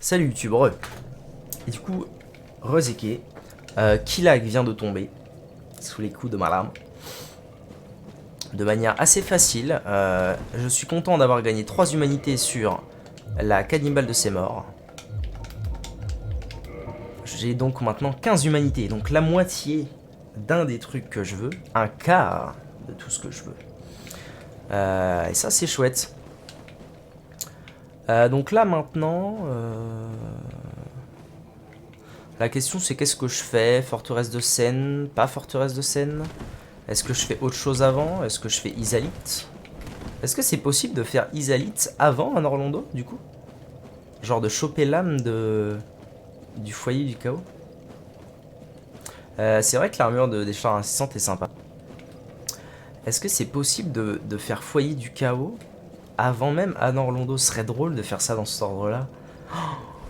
Salut YouTube, Et du coup, Rezeke, Killag vient de tomber sous les coups de ma lame. De manière assez facile. Je suis content d'avoir gagné 3 humanités sur la cannibale de ses morts. J'ai donc maintenant 15 humanités, donc la moitié d'un des trucs que je veux, un quart de tout ce que je veux. Et ça c'est chouette. Donc là maintenant, la question c'est qu'est-ce que je fais? Forteresse de Seine, pas forteresse de Seine? Est-ce que je fais autre chose avant? Est-ce que je fais Isalite? Est-ce que c'est possible de faire Isalite avant un Orlando du coup? Genre de choper l'âme du foyer du chaos? C'est vrai que l'armure des chars incessantes est sympa. Est-ce que c'est possible de faire foyer du chaos avant même Anne Orlando? Ce serait drôle de faire ça dans cet ordre-là.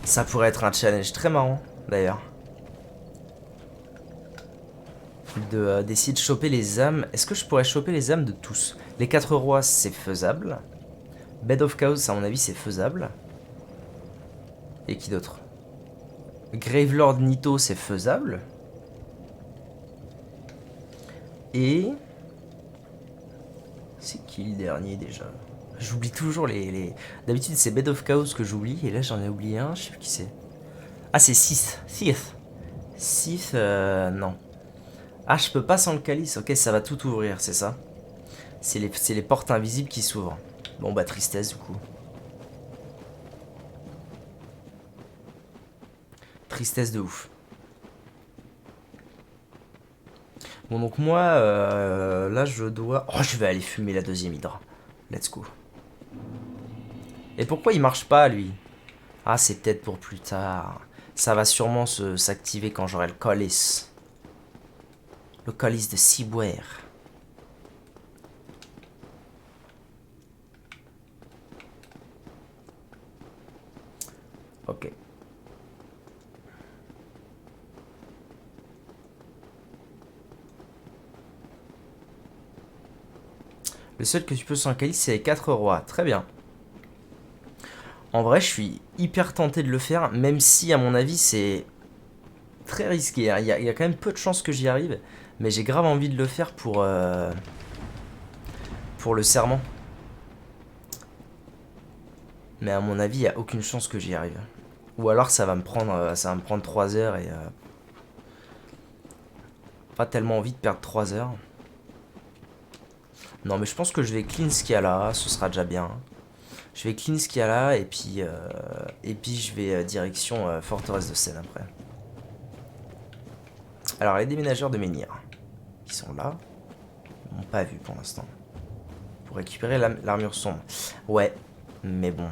Ça pourrait être un challenge très marrant, d'ailleurs. D'essayer de choper les âmes. Est-ce que je pourrais choper les âmes de tous? Les 4 rois, c'est faisable. Bed of Chaos, à mon avis, c'est faisable. Et qui d'autre? Gravelord Nito, c'est faisable. Et... c'est qui le dernier, déjà? J'oublie toujours les... D'habitude, c'est Bed of Chaos que j'oublie. Et là, j'en ai oublié un. Je sais plus qui c'est. Ah, c'est Sith. Sith, non. Ah, je peux pas sans le calice. Ok, ça va tout ouvrir, c'est ça? C'est les portes invisibles qui s'ouvrent. Bon, bah, tristesse, du coup. Tristesse de ouf. Bon, donc moi, là, je dois... Oh, je vais aller fumer la deuxième hydre. Let's go. Et pourquoi il marche pas, lui? Ah, c'est peut-être pour plus tard. Ça va sûrement s'activer quand j'aurai le calice. Le calice de Ciboire. Ok. Le seul que tu peux sans le calice, c'est les 4 rois. Très bien. En vrai, je suis hyper tenté de le faire, même si, à mon avis, c'est très risqué. Hein. Il y a quand même peu de chances que j'y arrive, mais j'ai grave envie de le faire pour le serment. Mais à mon avis, il n'y a aucune chance que j'y arrive. Ou alors ça va me prendre 3 heures et... pas tellement envie de perdre 3 heures. Non, mais je pense que je vais clean ce qu'il y a là, ce sera déjà bien. Je vais clean ce qu'il y a là et puis je vais direction forteresse de Seine après. Alors les déménageurs de Menhir, qui sont là, ils m'ont pas vu pour l'instant. Pour récupérer l'armure sombre. Ouais, mais bon.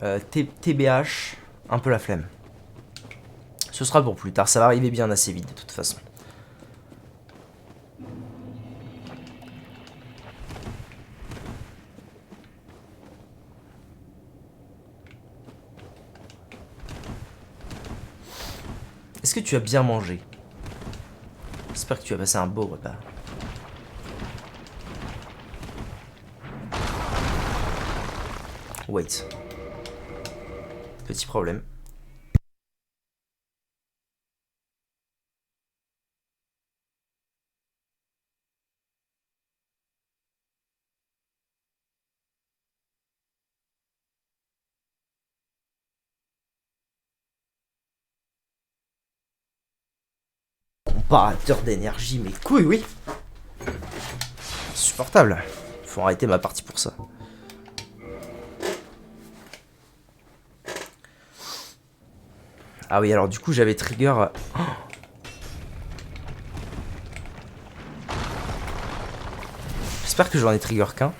TBH, un peu la flemme. Ce sera pour plus tard, ça va arriver bien assez vite de toute façon. Est-ce que tu as bien mangé? J'espère que tu as passé un beau repas. Wait. Petit problème. Comparateur d'énergie, mais couilles, oui. Insupportable. Faut arrêter ma partie pour ça. Ah oui, alors du coup, j'avais trigger... Oh, j'espère que j'en ai trigger qu'un.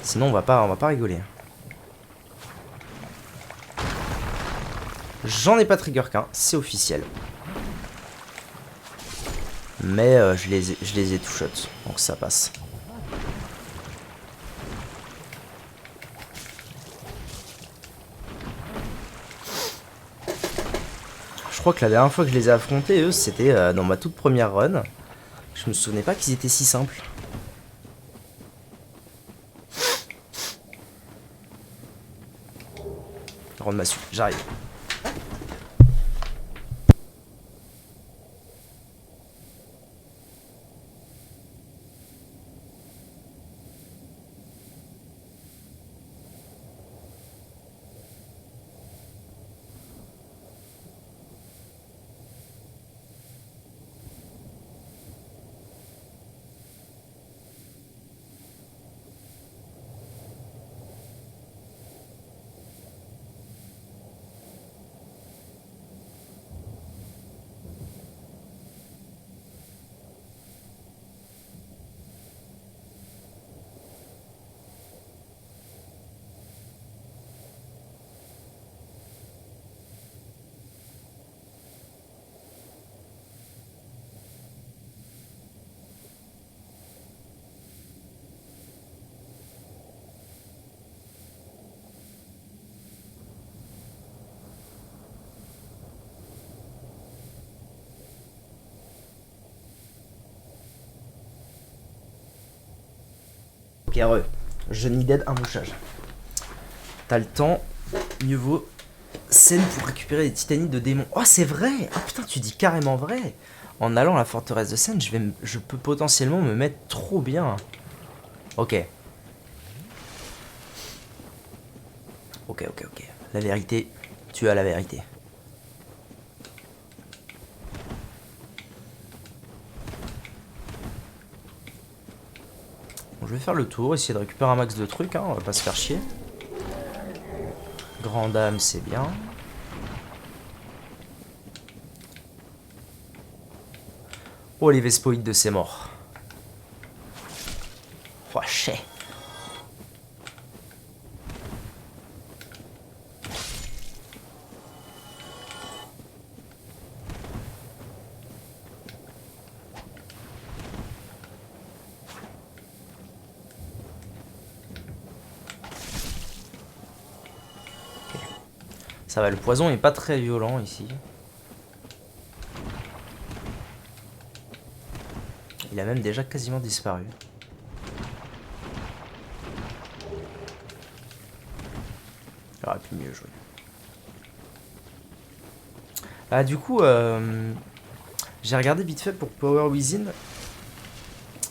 Sinon, on va pas rigoler. J'en ai pas trigger qu'un, c'est officiel. Mais je les ai two-shot, donc ça passe. Je crois que la dernière fois que je les ai affrontés, eux, c'était dans ma toute première run. Je me souvenais pas qu'ils étaient si simples. Grande massue, j'arrive. Ok, heureux. Je need dead un mouchage. T'as le temps, mieux vaut scène pour récupérer des titanites de démons. Oh, c'est vrai! Ah putain, tu dis carrément vrai! En allant à la forteresse de Seine, je peux potentiellement me mettre trop bien. Ok. Ok. La vérité, tu as la vérité. Bon, je vais faire le tour, essayer de récupérer un max de trucs, hein, on va pas se faire chier. Grand dame, c'est bien. Oh, les Vespoïdes de ses morts. Oh, chais. Ça va, le poison est pas très violent ici. Il a même déjà quasiment disparu. Il aurait pu mieux jouer. Ah, du coup, j'ai regardé vite fait pour Power Within.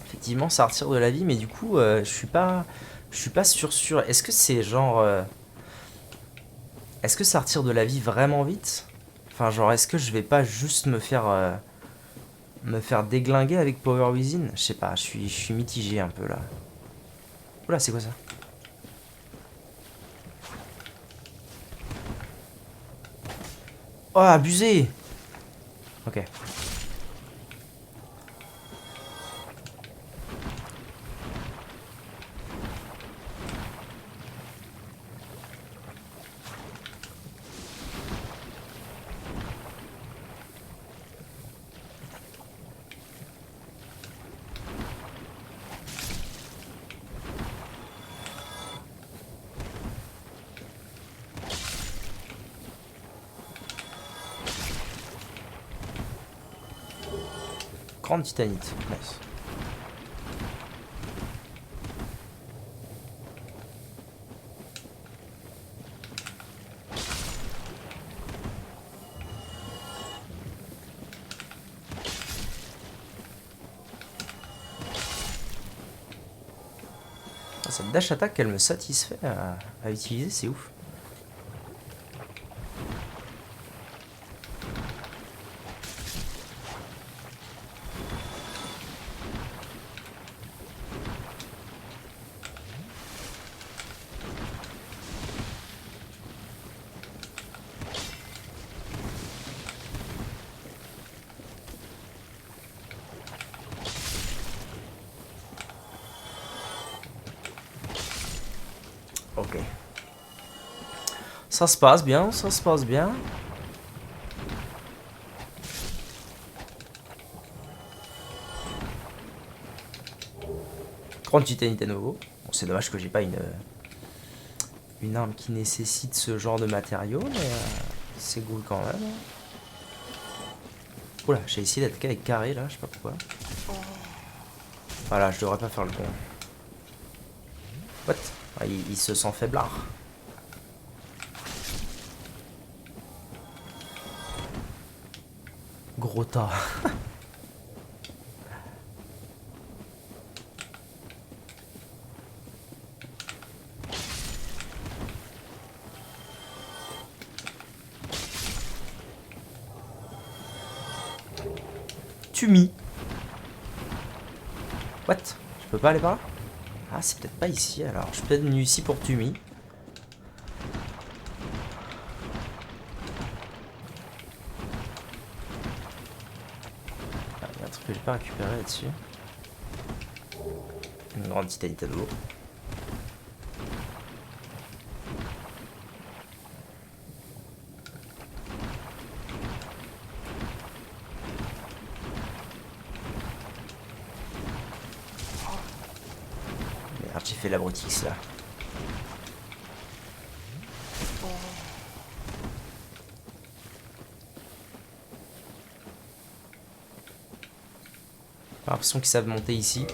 Effectivement, ça retire de la vie, mais du coup, je suis pas sûr. Est-ce que c'est genre, est-ce que ça retire de la vie vraiment vite? Enfin, genre, est-ce que je vais pas juste me faire déglinguer avec Power Within? Je sais pas, je suis mitigé un peu là. Oula, c'est quoi ça? Oh, abusé! Ok. Grande titanite, nice. Ah, cette dash attack, elle me satisfait à utiliser, c'est ouf. Ok. Ça se passe bien, ça se passe bien. Grande titanite à nouveau. Bon, c'est dommage que j'ai pas une arme qui nécessite ce genre de matériaux, mais c'est cool quand même. Oula, j'ai essayé d'être avec carré là, je sais pas pourquoi. Voilà, je devrais pas faire le con. What? Ah, il se sent faiblard. gros tas. Tumi. What? Je peux pas aller par là? Ah, c'est peut-être pas ici alors. Je suis peut-être venu ici pour Tumi. Ah, il y a un truc que j'ai pas récupéré là-dessus. Une grande titanite d'eau. Merde, j'ai fait la brutix là. J'ai l'impression qu'ils savent monter ici.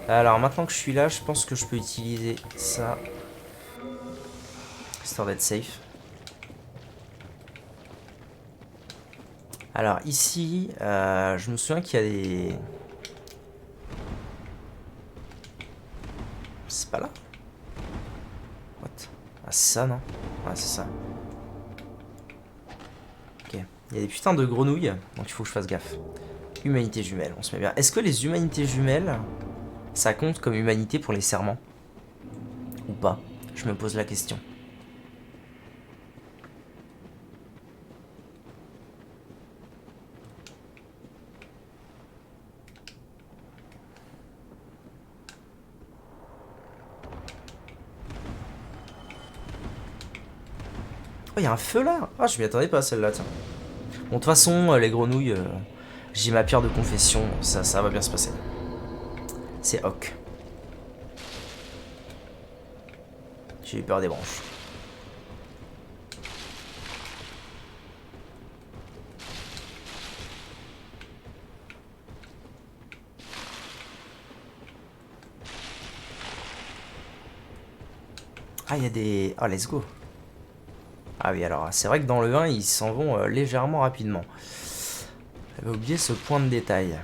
Alors maintenant que je suis là, je pense que je peux utiliser ça. Histoire d'être safe. Alors ici, je me souviens qu'il y a des... C'est pas là? What? Ah c'est ça non? Ouais c'est ça. Ok. Il y a des putains de grenouilles, donc il faut que je fasse gaffe. Humanité jumelle, on se met bien. Est-ce que les humanités jumelles, ça compte comme humanité pour les serments? Ou pas? Je me pose la question. Oh, il y a un feu là? Ah, je m'y attendais pas celle-là, tiens. Bon, de toute façon, les grenouilles, j'ai ma pierre de confession, ça va bien se passer. C'est ok. J'ai eu peur des branches. Ah, il y a des... Ah, let's go. Ah oui, alors, c'est vrai que dans le 1, ils s'en vont légèrement rapidement. J'avais oublié ce point de détail.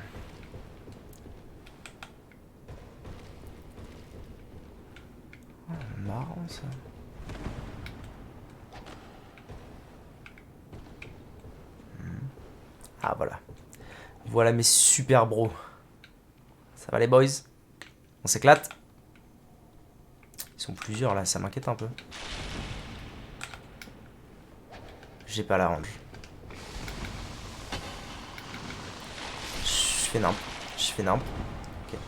Oh, marrant, ça. Ah, voilà. Voilà mes super bros. Ça va les boys? On s'éclate? Ils sont plusieurs là, ça m'inquiète un peu. J'ai pas la range. Je fais nimp. Je fais nimp. Ok.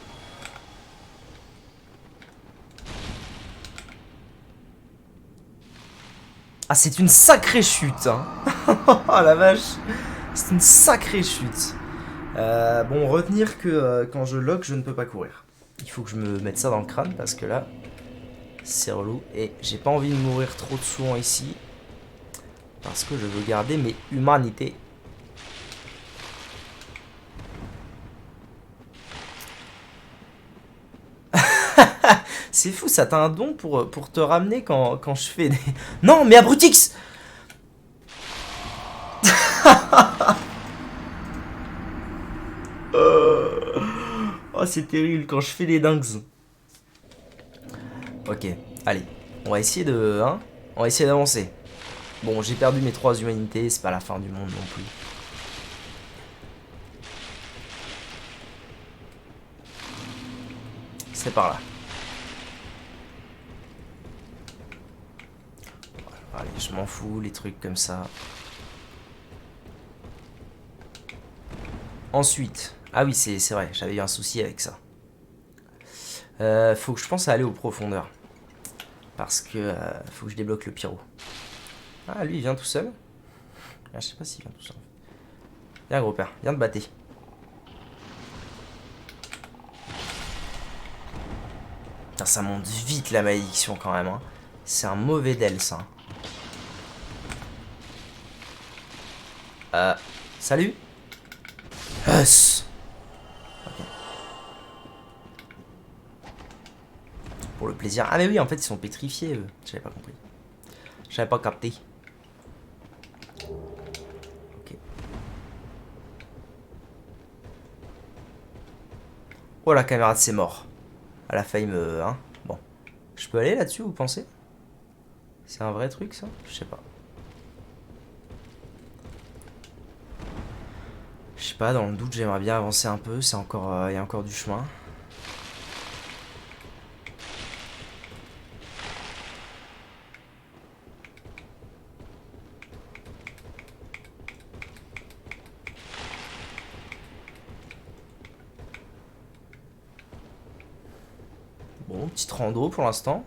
Ah, c'est une sacrée chute, hein. Oh la vache. C'est une sacrée chute. Bon, retenir que quand je lock, je ne peux pas courir. Il faut que je me mette ça dans le crâne parce que là, c'est relou. Et j'ai pas envie de mourir trop souvent ici. Parce que je veux garder mes humanités. C'est fou, ça t'a un don pour te ramener quand je fais des... Non, mais Abrutix. Oh, c'est terrible quand je fais des dingues. Ok, allez. On va essayer de... Hein, on va essayer d'avancer. Bon, j'ai perdu mes 3 humanités, c'est pas la fin du monde non plus. C'est par là. Allez, je m'en fous, les trucs comme ça. Ensuite, ah oui, c'est vrai, j'avais eu un souci avec ça. Faut que je pense à aller aux profondeurs. Parce que faut que je débloque le pyro. Ah, lui, il vient tout seul. Ah, je sais pas s'il vient tout seul. Viens, gros père, viens te battre. Putain, ça monte vite la malédiction quand même. Hein. C'est un mauvais del, ça. Salut. Us. Ok. Pour le plaisir. Ah mais oui, en fait, ils sont pétrifiés, eux. J'avais pas compris. J'avais pas capté. Ok. Oh, la caméra de ses morts. Elle a failli me... Hein, bon. Je peux aller là-dessus, vous pensez? C'est un vrai truc, ça? Je sais pas. Je sais pas, dans le doute, j'aimerais bien avancer un peu. C'est encore... Il y a encore du chemin. Bon, petite rando pour l'instant.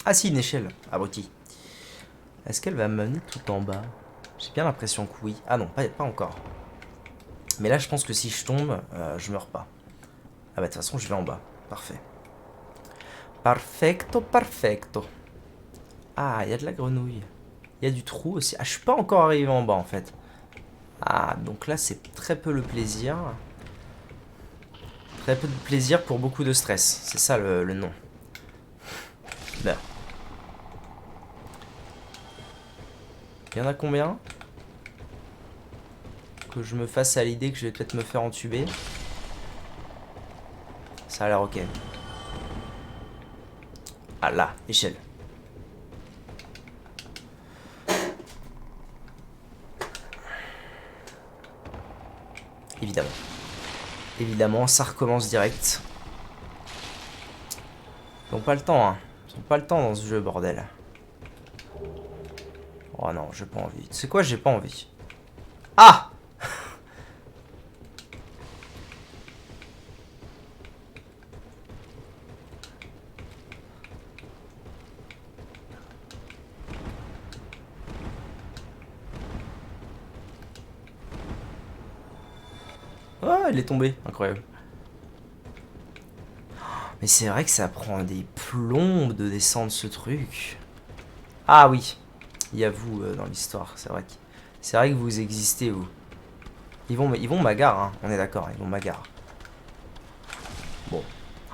Ah si, une échelle, abruti. Est-ce qu'elle va m'amener tout en bas? J'ai bien l'impression que oui. Ah non, pas encore. Mais là, je pense que si je tombe, je meurs pas. Ah bah de toute façon, je vais en bas. Parfait. Perfecto, perfecto. Ah, il y a de la grenouille. Il y a du trou aussi. Ah, je suis pas encore arrivé en bas, en fait. Ah, donc là, c'est très peu le plaisir. Très peu de plaisir pour beaucoup de stress. C'est ça le nom. Meurs. Il y en a combien? Que je me fasse à l'idée que je vais peut-être me faire entuber. Ça a l'air ok. Ah là, échelle. Évidemment. Évidemment, ça recommence direct. Ils ont pas le temps, hein. Ils ont pas le temps dans ce jeu, bordel. Oh non, j'ai pas envie. Tu sais quoi, j'ai pas envie. Ah! Ah, il est tombé. Incroyable. Mais c'est vrai que ça prend des plombes de descendre ce truc. Ah oui. Il y a vous dans l'histoire. C'est vrai que vous existez, vous. Ils vont m'agarre, hein. On est d'accord, ils vont m'agarre. Bon.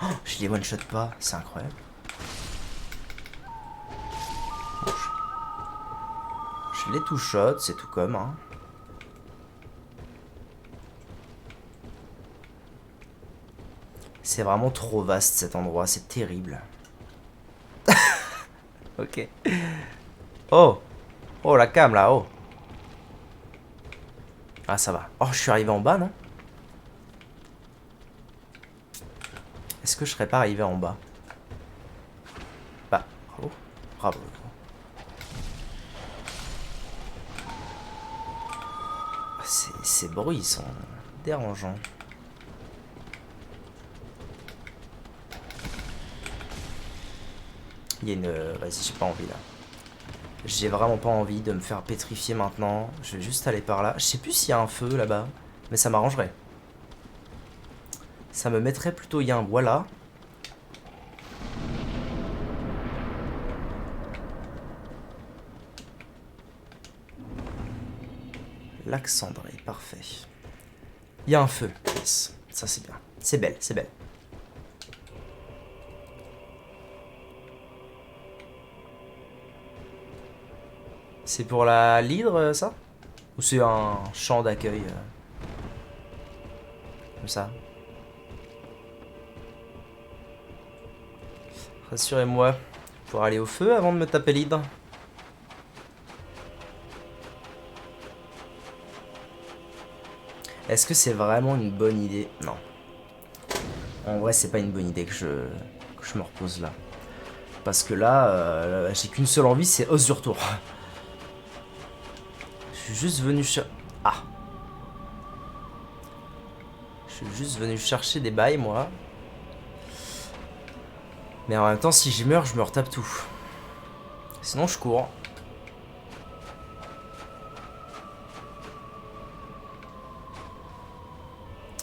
Oh, je les one-shot pas. C'est incroyable. Bon, je les two-shot, c'est tout comme, hein. C'est vraiment trop vaste cet endroit, c'est terrible. Ok. Oh! Oh la cam là, oh! Ah ça va. Oh, je suis arrivé en bas, non? Est-ce que je serais pas arrivé en bas? Bah, bravo. Bravo. Ces bruits sont dérangeants. Il y a une... Vas-y, j'ai pas envie là. J'ai vraiment pas envie de me faire pétrifier maintenant. Je vais juste aller par là. Je sais plus s'il y a un feu là-bas. Mais ça m'arrangerait. Ça me mettrait plutôt... Il y a un bois là. Lac cendré, parfait. Il y a un feu. Yes. Ça c'est bien. C'est belle, c'est belle. C'est pour la l'hydre, ça? Ou c'est un champ d'accueil comme ça? Rassurez-moi, pour aller au feu avant de me taper l'hydre. Est-ce que c'est vraiment une bonne idée? Non. En vrai, c'est pas une bonne idée que je me repose là. Parce que là, j'ai qu'une seule envie, c'est os du retour. Je suis juste venu Ah. Je suis juste venu chercher des bails, moi. Mais en même temps, si j'y meurs, je me retape tout. Sinon, je cours.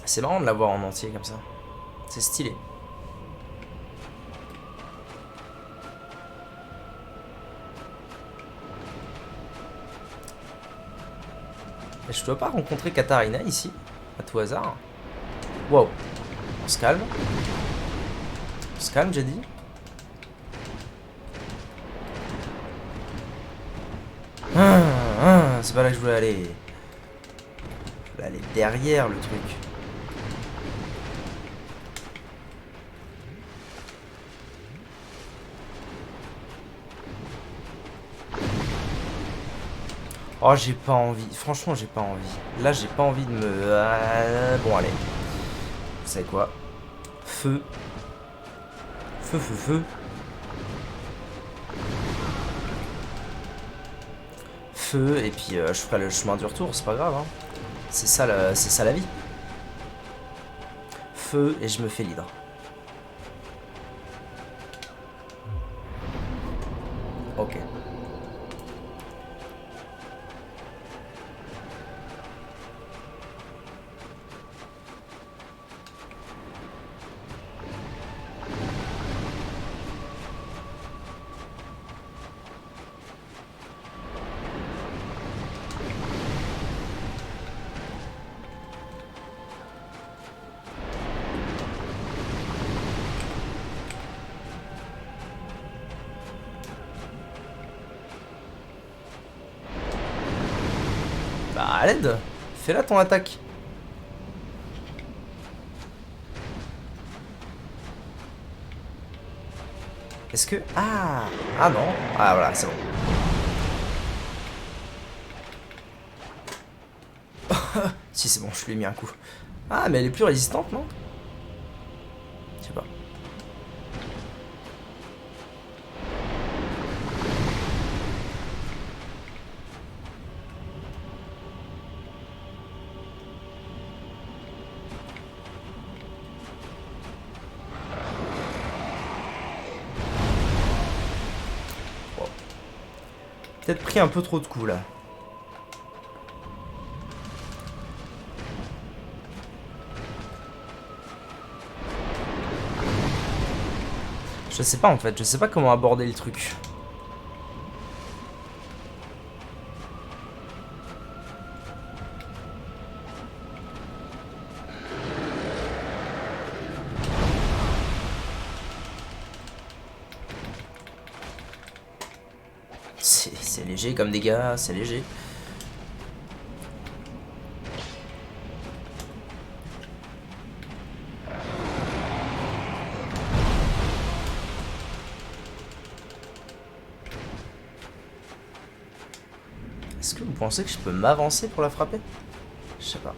C'est marrant de l'avoir en entier comme ça. C'est stylé. Et je dois pas rencontrer Katarina ici. À tout hasard. Wow. On se calme. On se calme, j'ai dit. C'est pas là que je voulais aller. Je voulais aller derrière le truc. Oh, j'ai pas envie. Franchement, j'ai pas envie. Là, j'ai pas envie de me... bon, allez. Vous savez quoi? Feu. Feu, feu, feu. Feu, et puis je ferai le chemin du retour, c'est pas grave. Hein. C'est ça la vie. Feu, et je me fais l'hydre. Ok. Bah, à l'aide. Fais-la ton attaque. Est-ce que... Ah. Ah non. Ah voilà, c'est bon. Si c'est bon, je lui ai mis un coup. Ah, mais elle est plus résistante, non? Je sais pas. Bon. Peut-être pris un peu trop de coups, là. Je sais pas en fait, je sais pas comment aborder le truc. C'est léger comme dégâts, c'est léger. Est-ce que vous pensez que je peux m'avancer pour la frapper? Je sais pas.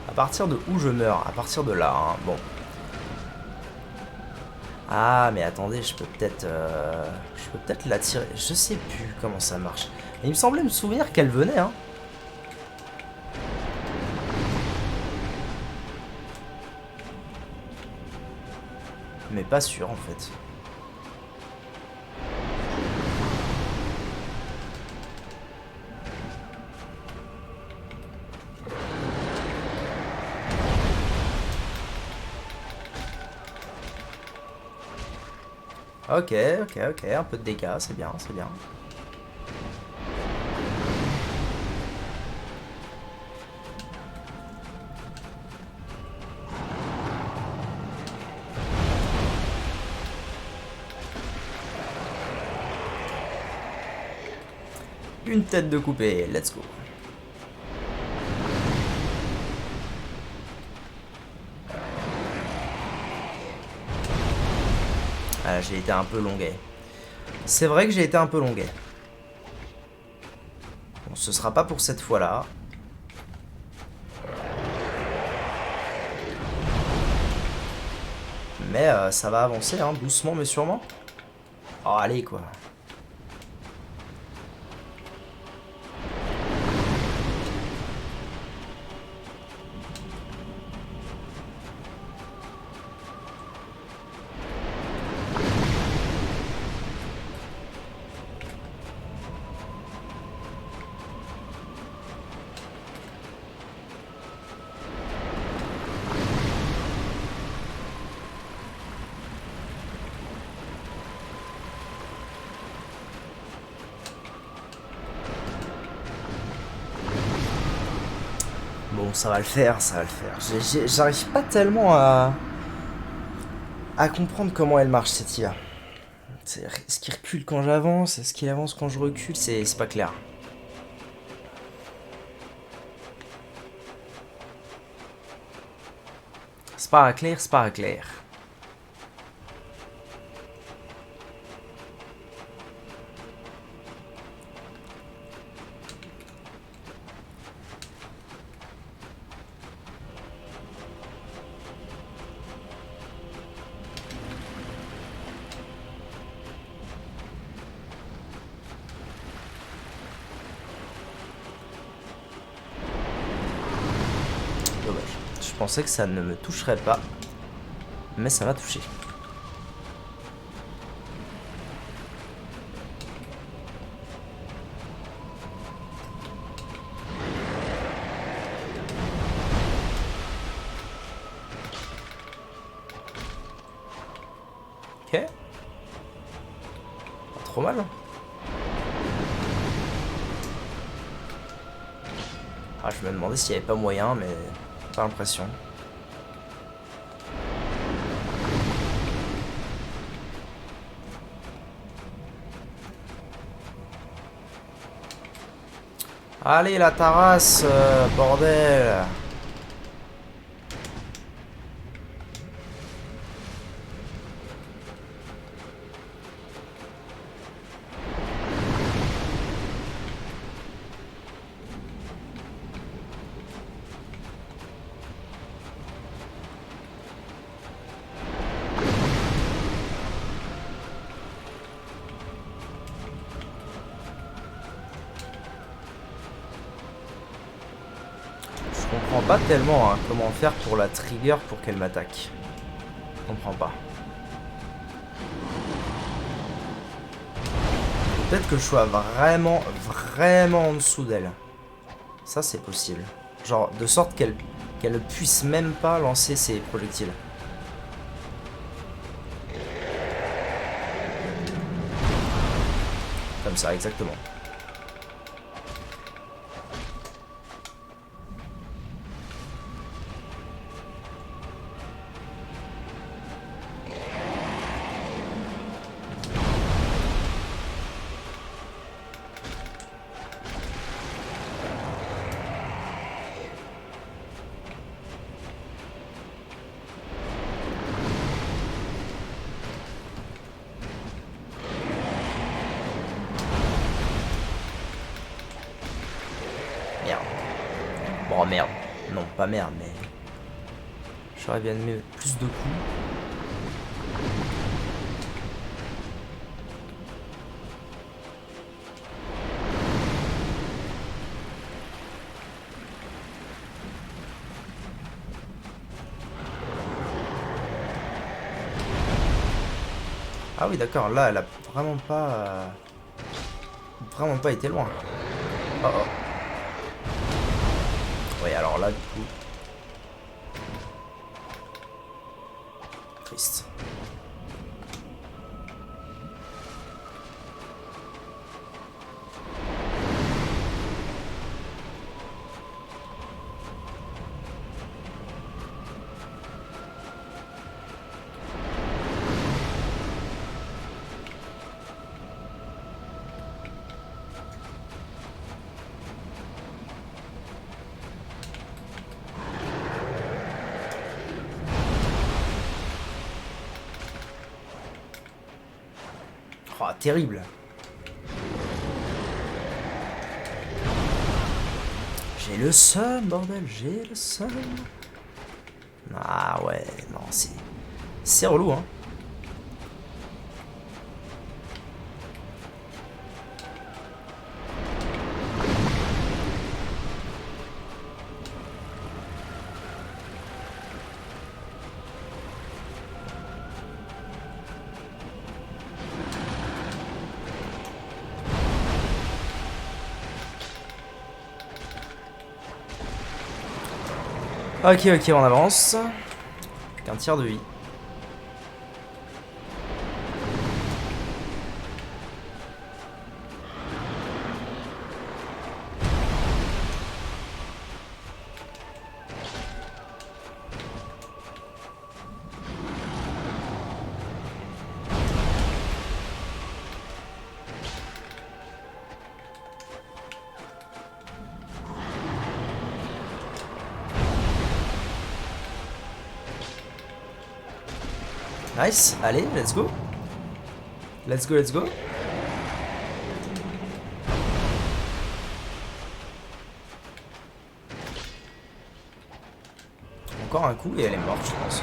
À partir de où je meurs? À partir de là, hein. Bon. Ah, mais attendez, je peux peut-être la tirer. Je sais plus comment ça marche. Mais il me semblait me souvenir qu'elle venait, hein. Mais pas sûr, en fait. Ok, un peu de dégâts, c'est bien, c'est bien. Une tête de coupée, let's go. Ah, j'ai été un peu longuet. C'est vrai que j'ai été un peu longuet. Bon, ce sera pas pour cette fois-là. Mais ça va avancer, hein, doucement mais sûrement. Oh, allez, quoi. Bon, ça va le faire, ça va le faire. J'arrive pas tellement à comprendre comment elle marche cette IA. Est-ce qu'il recule quand j'avance? Est-ce qu'il avance quand je recule? C'est pas clair. C'est pas clair, c'est pas clair. Dommage. Je pensais que ça ne me toucherait pas. Mais ça m'a touché. Ok. Pas trop mal. Ah, je me demandais s'il n'y avait pas moyen, mais pas l'impression. Allez, la tarasse, bordel. Je comprends pas tellement hein, comment faire pour la trigger pour qu'elle m'attaque. Je comprends pas. Peut-être que je sois vraiment en dessous d'elle. Ça c'est possible. Genre de sorte qu'elle ne puisse même pas lancer ses projectiles. Comme ça, exactement. Merde. Bon, merde. Non, pas merde, mais... J'aurais bien aimé plus de coups. Ah oui, d'accord. Là, elle a vraiment pas... Vraiment pas été loin. Oh oh. Oui, alors là, du coup... Triste. Oh, terrible. J'ai le seum, bordel, j'ai le seum. Ah ouais, non, c'est relou, hein. Ok, ok, on avance. Plus qu'un tiers de vie. Nice, allez, let's go. Let's go, let's go. Encore un coup et elle est morte, je pense.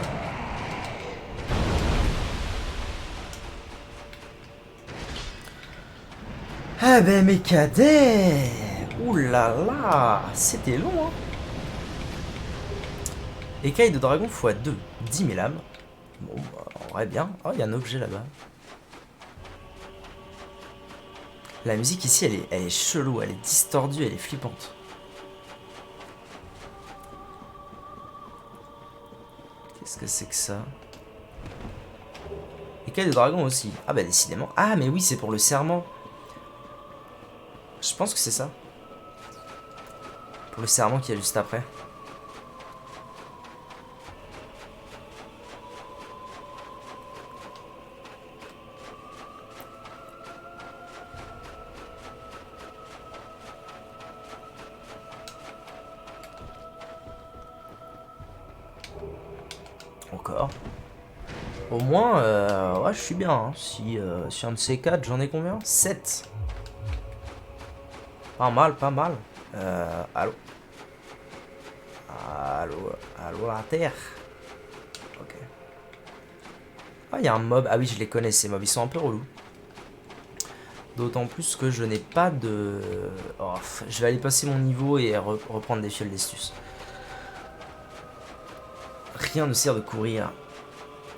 Ah ben mes cadets. Ouh là là, c'était long, hein. Écaille de dragon x2, 10 000 âmes. Bon, bah, en vrai bien. Oh, il y a un objet là-bas. La musique ici, elle est chelou, elle est distordue, elle est flippante. Qu'est-ce que c'est que ça? Écaille de dragon aussi. Ah bah décidément. Ah mais oui, c'est pour le serment. Je pense que c'est ça. Pour le serment qui est juste après. Encore. Au moins, ouais, je suis bien. Hein. Si un de ces 4, j'en ai combien? 7. Pas mal, pas mal. Allô? Allô? Allô la terre? Ok. Ah, il y a un mob. Ah oui, je les connais, ces mobs. Ils sont un peu relous. D'autant plus que je n'ai pas de... Oh, je vais aller passer mon niveau et reprendre des fioles d'estus. Rien ne sert de courir.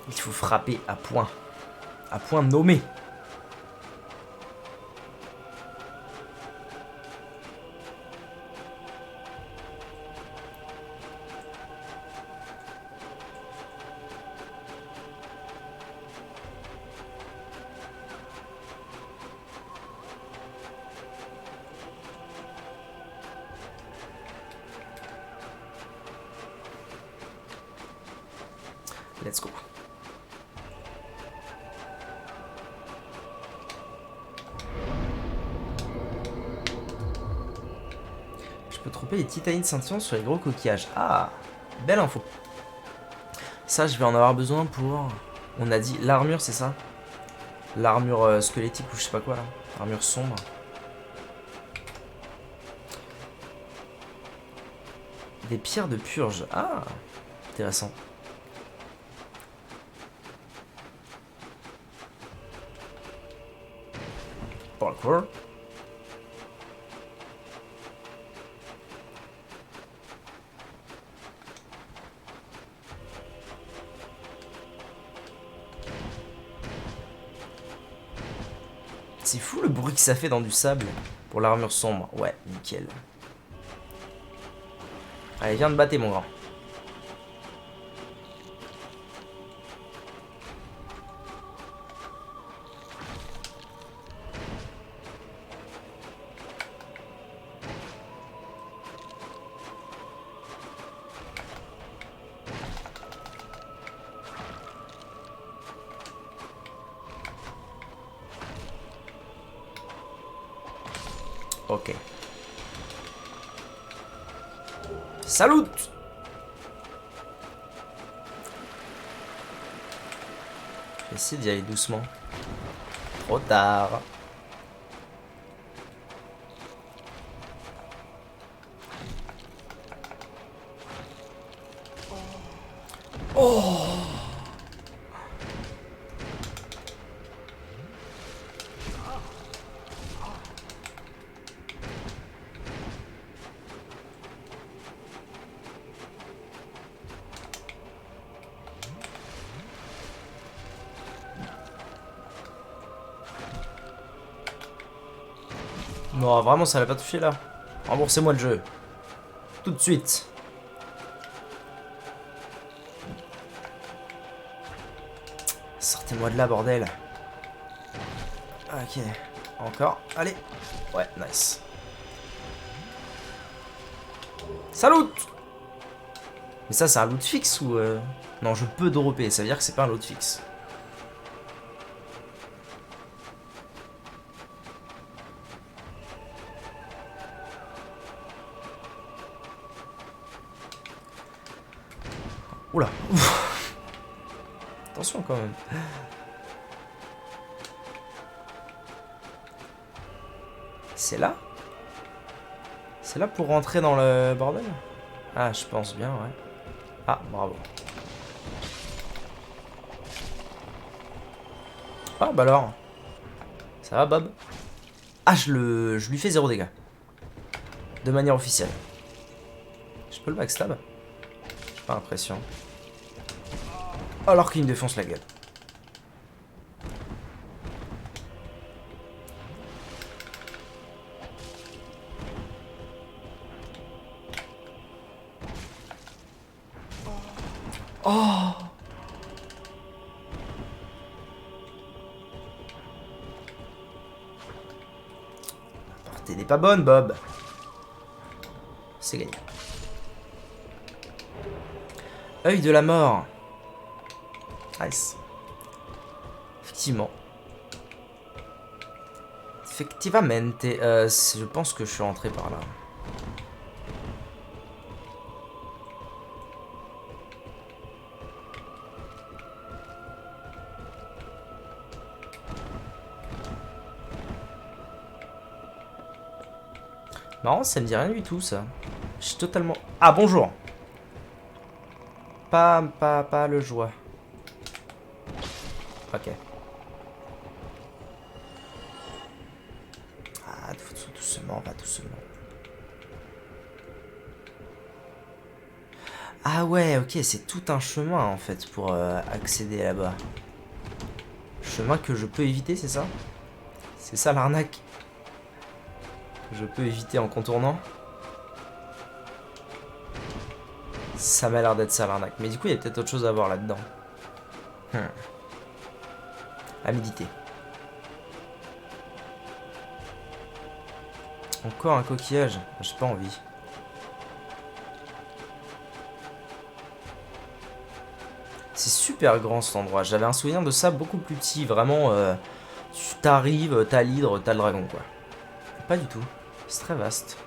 Il faut frapper à point. À point nommé. Let's go. Je peux tromper les titanines scintillantes sur les gros coquillages. Ah, belle info. Ça, je vais en avoir besoin pour... On a dit l'armure, c'est ça? L'armure squelettique ou je sais pas quoi là. Armure sombre. Des pierres de purge. Ah, intéressant. Parkour. C'est fou le bruit que ça fait dans du sable pour l'armure sombre. Ouais, nickel. Allez, viens te battre mon grand. Ok. Salut! Je vais essayer d'y aller doucement. Trop tard. Oh! Non, vraiment, ça l'a pas touché là. Remboursez-moi le jeu. Tout de suite. Sortez-moi de là, bordel. Ok. Encore. Allez. Ouais, nice. Salut! Mais ça, c'est un loot fixe ou... Non, je peux dropper. Ça veut dire que c'est pas un loot fixe. Oula. attention quand même. C'est là? C'est là pour rentrer dans le bordel? Ah, je pense bien, ouais. Ah, bravo. Ah, bah alors. Ça va, Bob? Ah, je lui fais 0 dégâts. De manière officielle. Je peux le backstab? J'ai pas l'impression. Alors qu'il me défonce la gueule. Oh! La portée n'est pas bonne, Bob. C'est gagné. Œil de la mort. Nice. Effectivement. Effectivamente. Je pense que je suis rentré par là. Marrant, ça me dit rien du tout, ça. Je suis totalement... Ah, bonjour. Pas le joie. Ok. Ah, doucement, va doucement. Ah ouais, ok, c'est tout un chemin, en fait, pour accéder là-bas. Chemin que je peux éviter, c'est ça? C'est ça, l'arnaque? Je peux éviter en contournant? Ça m'a l'air d'être ça, l'arnaque. Mais du coup, il y a peut-être autre chose à voir là-dedans. À méditer. Encore un coquillage. J'ai pas envie. C'est super grand cet endroit. J'avais un souvenir de ça beaucoup plus petit. Vraiment, t'arrives, t'as l'hydre, t'as le dragon, quoi. Pas du tout. C'est très vaste.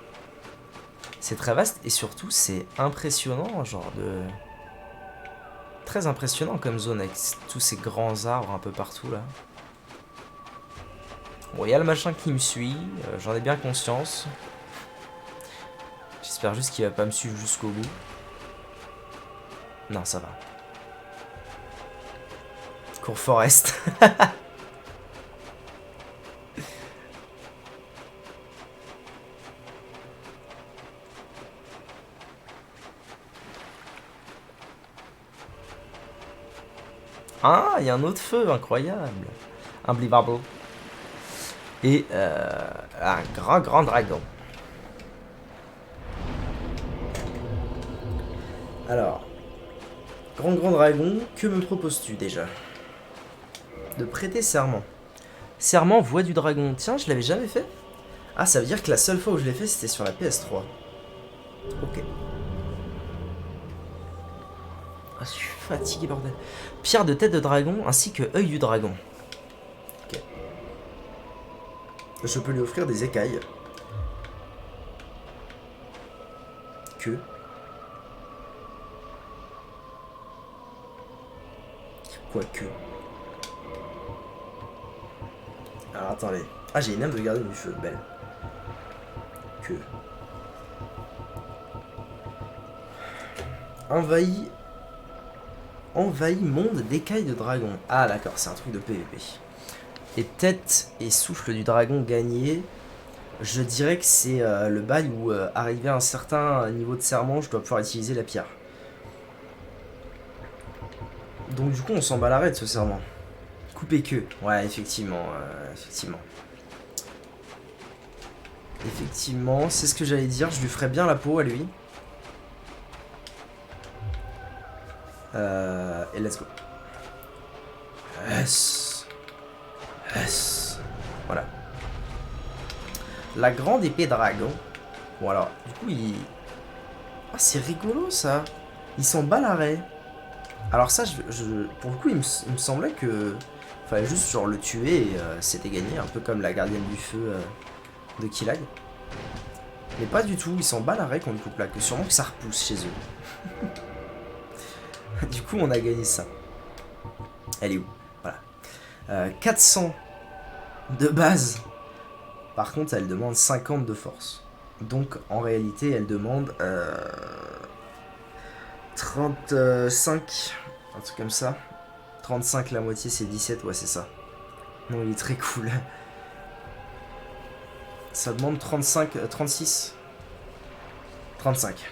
C'est très vaste et surtout, c'est impressionnant, genre de... Très impressionnant comme zone avec tous ces grands arbres un peu partout, là. Bon, il y a le machin qui me suit. J'en ai bien conscience. J'espère juste qu'il va pas me suivre jusqu'au bout. Non, ça va. Cours Forest. Ah, il y a un autre feu, incroyable. Unbelievable. Et un grand dragon. Alors, grand dragon, que me proposes-tu déjà? De prêter serment. Serment, voix du dragon. Tiens, je l'avais jamais fait. Ah, ça veut dire que la seule fois où je l'ai fait, c'était sur la PS3. Ok. Ah, je suis fatigué, bordel. Pierre de tête de dragon, ainsi que œil du dragon. Ok. Je peux lui offrir des écailles. Que... Quoique... Alors attendez. Ah, j'ai une âme de garder du feu, belle. Que... Envahit monde d'écailles de dragon. Ah d'accord, c'est un truc de PVP. Et tête et souffle du dragon gagné. Je dirais que c'est le bail où, arrivé à un certain niveau de serment, je dois pouvoir utiliser la pierre. Donc du coup, on s'en bat l'arrêt de ce serment. Couper queue. Ouais, effectivement. Effectivement, c'est ce que j'allais dire. Je lui ferais bien la peau à lui. Et let's go. Yes. Voilà. La grande épée dragon. Bon alors, du coup, il... Ah, c'est rigolo, ça. Il s'en bat l'arrêt. Alors ça, pour le coup, il me semblait que... Fallait juste genre le tuer et c'était gagné. Un peu comme la gardienne du feu de Killag. Mais pas du tout, il s'en bat l'arrêt qu'on lui coupe la queue. Sûrement que ça repousse chez eux. Du coup, on a gagné ça. Elle est où? Voilà. 400 de base. Par contre, elle demande 50 de force. Donc, en réalité, elle demande 35. Un truc comme ça. 35, la moitié, c'est 17. Ouais, c'est ça. Non, il est très cool. Ça demande 35, 36. 35.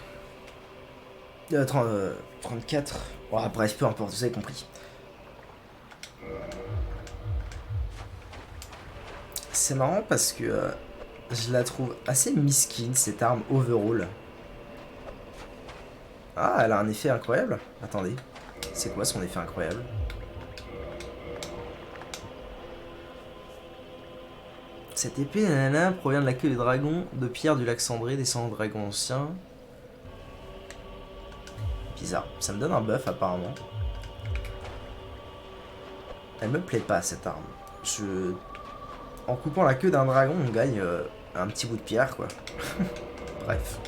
34. Oh, bref, peu importe, vous avez compris. C'est marrant parce que je la trouve assez miskin, cette arme overall. Ah, elle a un effet incroyable. Attendez, c'est quoi son effet incroyable? Cette épée, nanana, provient de la queue des dragons de pierre du lac Cendré, descendant de dragons anciens. Bizarre, ça me donne un buff apparemment. Elle me plaît pas cette arme. En coupant la queue d'un dragon, on gagne un petit bout de pierre, quoi. Bref.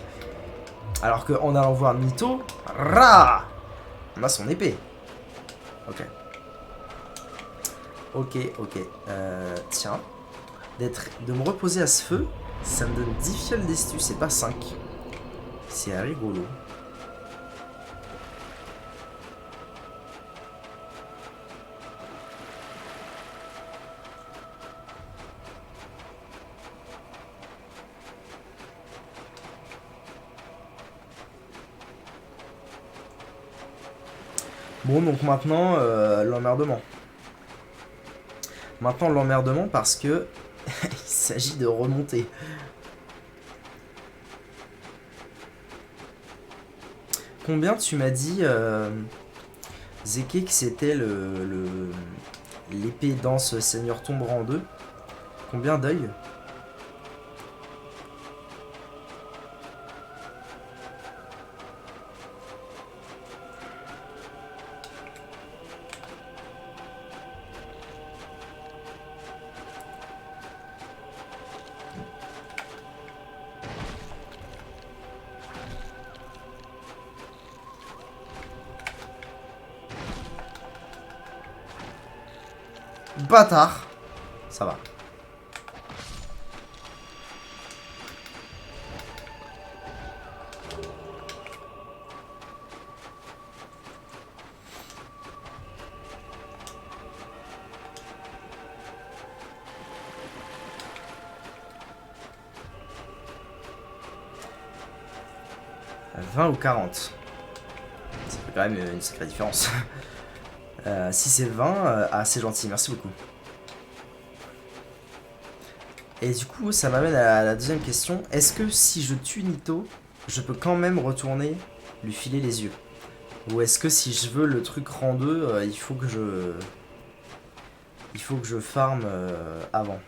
Alors qu'en allant voir Nito, rah, on a son épée. Ok. Ok. Tiens. De me reposer à ce feu, ça me donne 10 fioles d'estus, c'est pas 5. C'est rigolo. Bon, donc maintenant, l'emmerdement. Maintenant, l'emmerdement parce que il s'agit de remonter. Combien tu m'as dit, Zeke, que c'était l'épée danse Seigneur tombera en deux? Combien d'œils? Bâtard. Ça va. « 20 ou 40 ?» Ça fait quand même une sacrée différence. Si c'est 20, ah c'est gentil, merci beaucoup. Et du coup, ça m'amène à la deuxième question. Est-ce que si je tue Nito, je peux quand même retourner lui filer les yeux? Ou est-ce que si je veux le truc rang 2, il faut que je farm avant?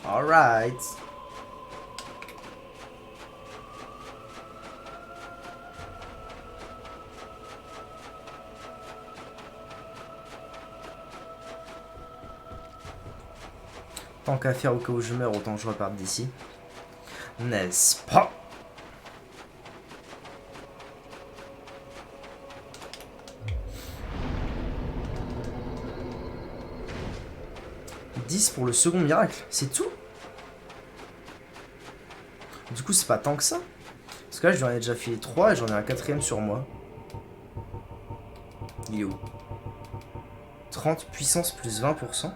Alright. Tant qu'à faire au cas où je meurs, autant que je reparte d'ici. N'est-ce pas? Pour le second miracle, c'est tout? Du coup, c'est pas tant que ça. Parce que là, j'en ai déjà filé 3 et j'en ai un quatrième sur moi. Il est où? 30 puissance plus 20%.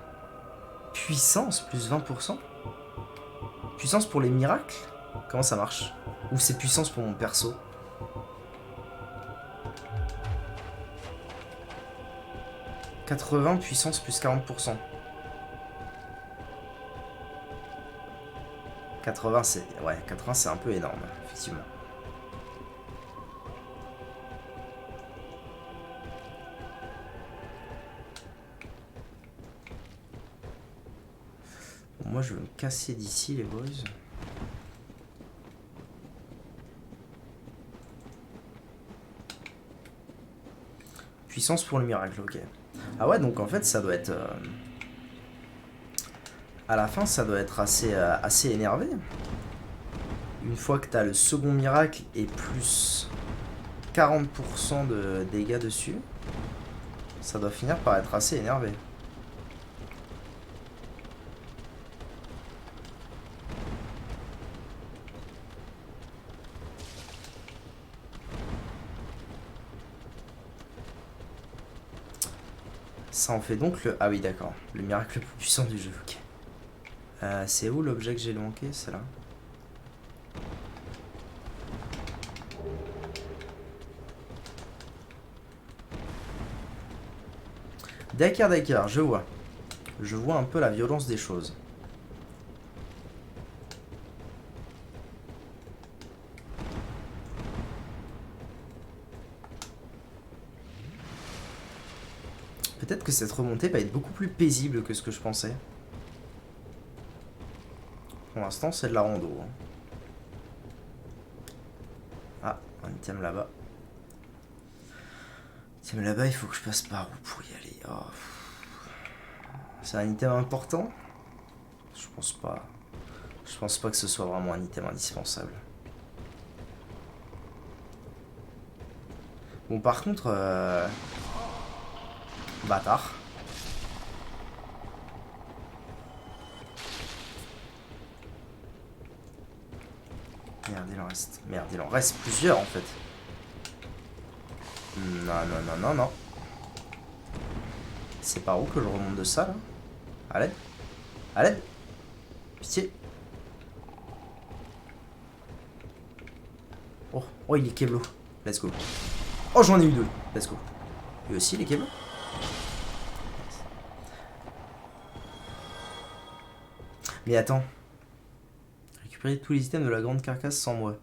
Puissance plus 20%? Puissance pour les miracles? Comment ça marche? Ou c'est puissance pour mon perso? « 80 puissance plus 40%. 80 c'est... Ouais, 80 c'est un peu énorme, effectivement. Moi, je veux me casser d'ici, les boys. Puissance pour le miracle, ok. Ah ouais, donc en fait, ça doit être... à la fin, ça doit être assez énervé. Une fois que t'as le second miracle et plus 40% de dégâts dessus, ça doit finir par être assez énervé. Ça en fait donc le... Ah oui, d'accord. Le miracle le plus puissant du jeu, ok. C'est où l'objet que j'ai manqué, c'est là? D'accord, je vois. Je vois un peu la violence des choses. Peut-être que cette remontée va être beaucoup plus paisible que ce que je pensais. Pour l'instant, c'est de la rando. Hein. Ah, un item là-bas. Item là-bas, il faut que je passe par où pour y aller? Oh. C'est un item important? Je pense pas. Je pense pas que ce soit vraiment un item indispensable. Bon, par contre... Bâtard. Merde, il en reste. Merde, il en reste plusieurs en fait. Non, non, non, non, non. C'est par où que je remonte de ça là? À l'aide? À l'aide? Pitié. Oh, oh, il est Keblo. Let's go. Oh, j'en ai eu deux. Let's go. Lui aussi, il est Keblo. Mais attends. Récupérer tous les items de la grande carcasse sans moi.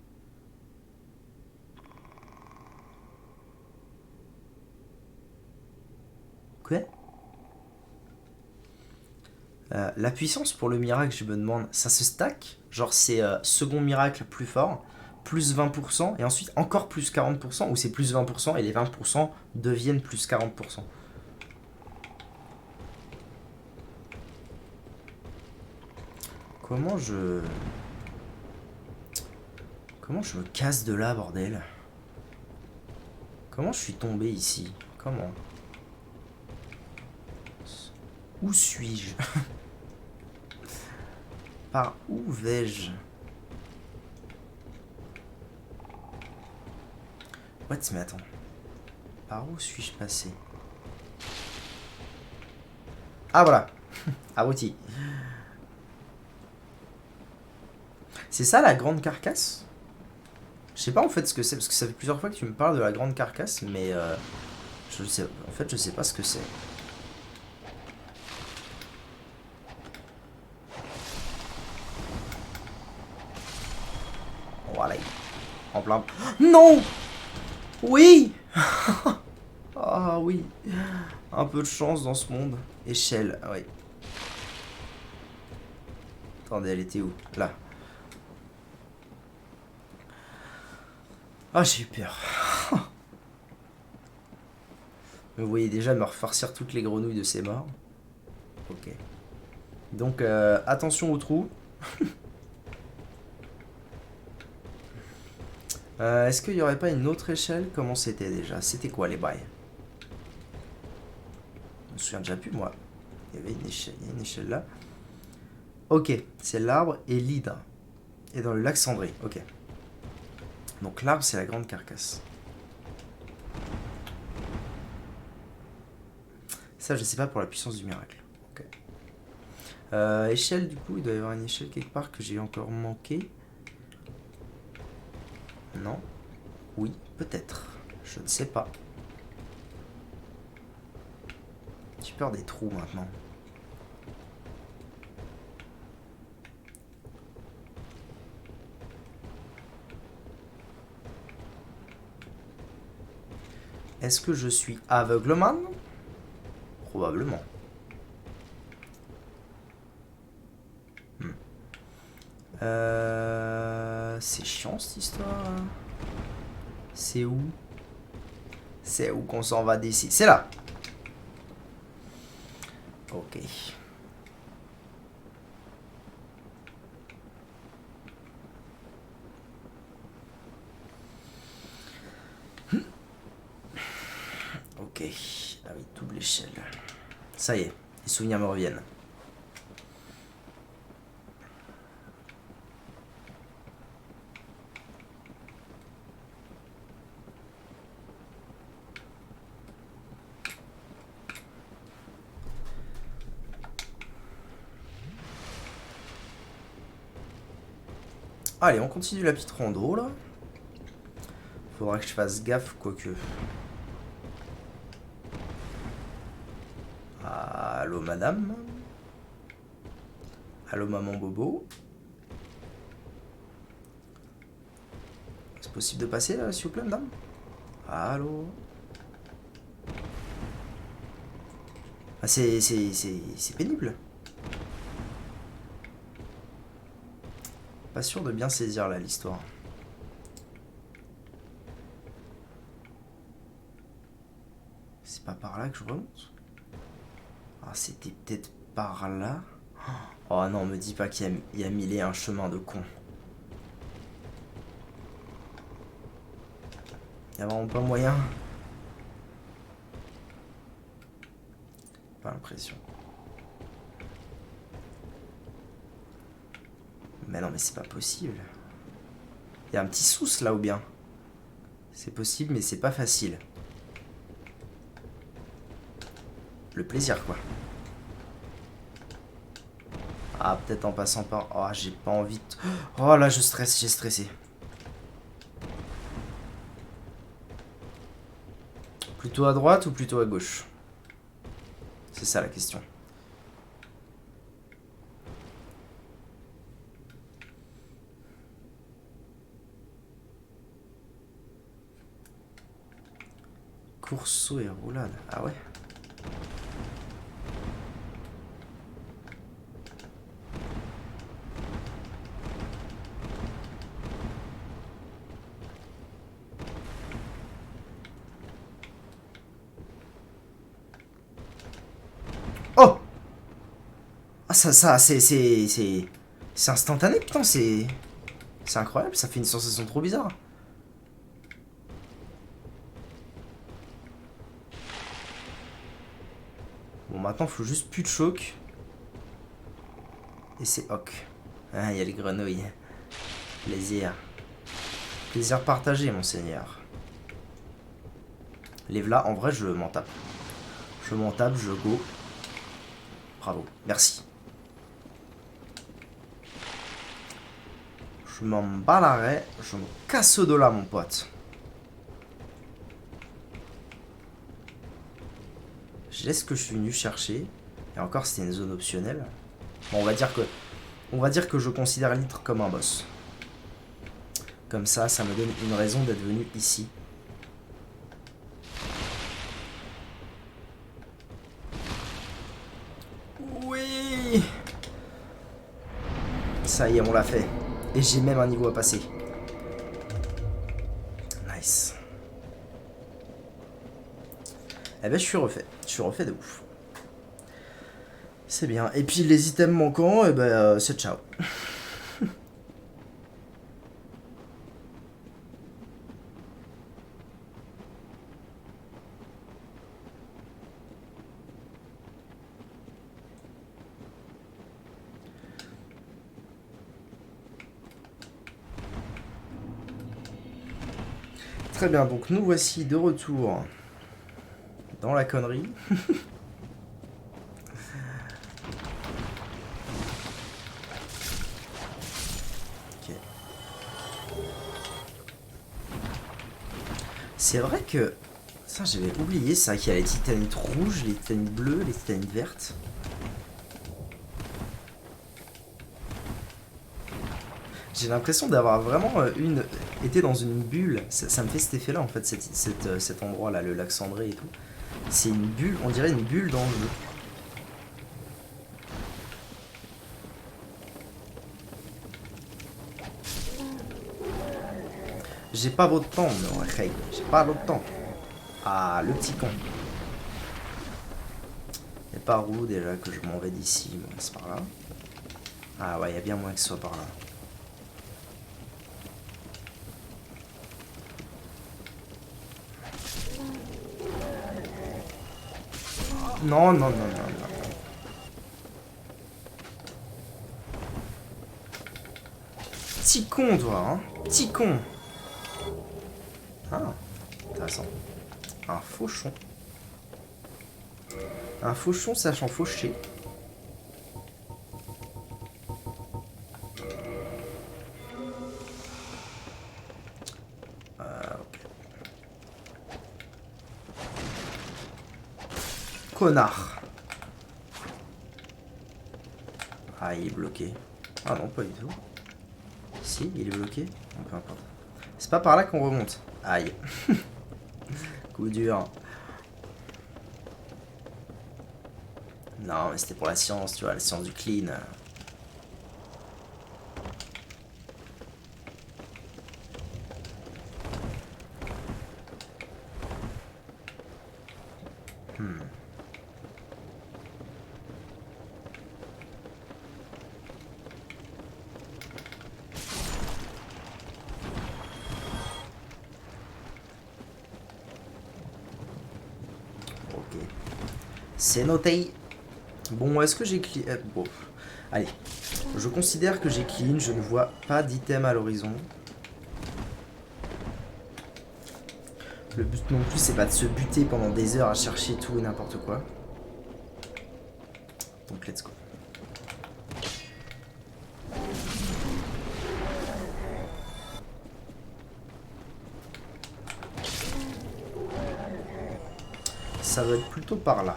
Quoi? La puissance pour le miracle, je me demande, ça se stack? Genre c'est second miracle plus fort, plus 20%, et ensuite encore plus 40%, ou c'est plus 20% et les 20% deviennent plus 40%. Comment je... Comment je me casse de là, bordel? Comment je suis tombé ici? Comment? Où suis-je? Par où vais-je? What? Mais attends. Par où suis-je passé? Ah voilà. Abruti. C'est ça la grande carcasse? Je sais pas en fait ce que c'est, parce que ça fait plusieurs fois que tu me parles de la grande carcasse, mais je sais, en fait je sais pas ce que c'est. Voilà. En plein... Non! Oui! Ah oui. Un peu de chance dans ce monde. Échelle, oui. Attendez, elle était où? Là. Ah, j'ai eu peur. Vous voyez déjà me refarcir toutes les grenouilles de ces morts. Ok. Donc, attention au trou. Est-ce qu'il n'y aurait pas une autre échelle? Comment c'était déjà? C'était quoi les bails? Je me souviens déjà plus, moi. Il y avait une échelle là. Ok, c'est l'arbre et l'hydre. Et dans le lac cendré, ok. Donc l'arbre, c'est la grande carcasse. Ça, je sais pas pour la puissance du miracle. Ok. Échelle, du coup, il doit y avoir une échelle quelque part que j'ai encore manqué. Non. Oui, peut-être. Je ne sais pas. J'ai peur des trous maintenant. Est-ce que je suis aveugleman? Probablement. C'est chiant cette histoire. C'est où? C'est où qu'on s'en va d'ici? C'est là. Ok. Ok. Ah oui, double échelle. Ça y est, les souvenirs me reviennent. Allez, on continue la petite rando là. Faudra que je fasse gaffe, quoique. Allô madame? Allô maman Bobo? C'est possible de passer là, s'il vous plaît, madame? Allô? Ah, c'est pénible. Pas sûr de bien saisir là l'histoire. C'est pas par là que je remonte? Ah, c'était peut-être par là. Oh non, me dis pas qu'il y a mille et un chemins de con. Y'a vraiment pas moyen. Pas l'impression. Mais non, mais c'est pas possible. Y'a un petit souce là ou bien? C'est possible, mais c'est pas facile. Le plaisir, quoi. Ah, peut-être en passant par... Oh, j'ai pas envie de... Oh là, je stresse, j'ai stressé. Plutôt à droite ou plutôt à gauche? C'est ça la question. Course, saut et roulade. Ah ouais? Oh! Ah ça, c'est instantané, putain, c'est incroyable, ça fait une sensation trop bizarre. Bon, maintenant, faut juste plus de choc. Et c'est ok. Ah, il y a les grenouilles. Plaisir. Plaisir partagé, monseigneur. Les v'là, en vrai, je m'en tape. Je m'en tape, je go. Bravo, merci. Je m'en bats l'arrêt, je me casse de là, mon pote. J'ai ce que je suis venu chercher. Et encore, c'était une zone optionnelle. Bon, on va dire que je considère Litre comme un boss. Comme ça me donne une raison d'être venu ici. Oui! Ça y est, on l'a fait. Et j'ai même un niveau à passer. Nice. Eh ben, je suis refait. Je suis refait de ouf. C'est bien. Et puis, les items manquants, eh ben, c'est ciao. Très bien, donc nous voici de retour dans la connerie. Ok. C'est vrai que... Ça, j'avais oublié ça, qu'il y a les titanites rouges, les titanites bleues, les titanites vertes. J'ai l'impression d'avoir vraiment été dans une bulle. Ça me fait cet effet-là, en fait, cet endroit-là, le lac Cendré et tout. C'est une bulle, on dirait une bulle dans le jeu. J'ai pas votre temps, non, hey, j'ai pas votre temps. Ah, le petit con. Et par où déjà que je m'en vais d'ici? Bon, c'est par là. Ah ouais, il y a bien moins que ce soit par là. Non, non, non, non, non. Petit con, toi, hein. Petit con. Ah, intéressant. Un fauchon. Un fauchon sachant faucher. Ok. Connard. Ah, il est bloqué. Ah non, pas du tout. Si, il est bloqué. Bon, peu importe. C'est pas par là qu'on remonte. Aïe. Coup dur. Non, mais c'était pour la science, tu vois, la science du clean. Ok. C'est noté. Bon, est-ce que j'ai clean... bon. Allez. Je considère que j'ai clean. Je ne vois pas d'item à l'horizon. Le but non plus, c'est pas de se buter pendant des heures à chercher tout et n'importe quoi. Donc, let's go. Ça va être plutôt par là.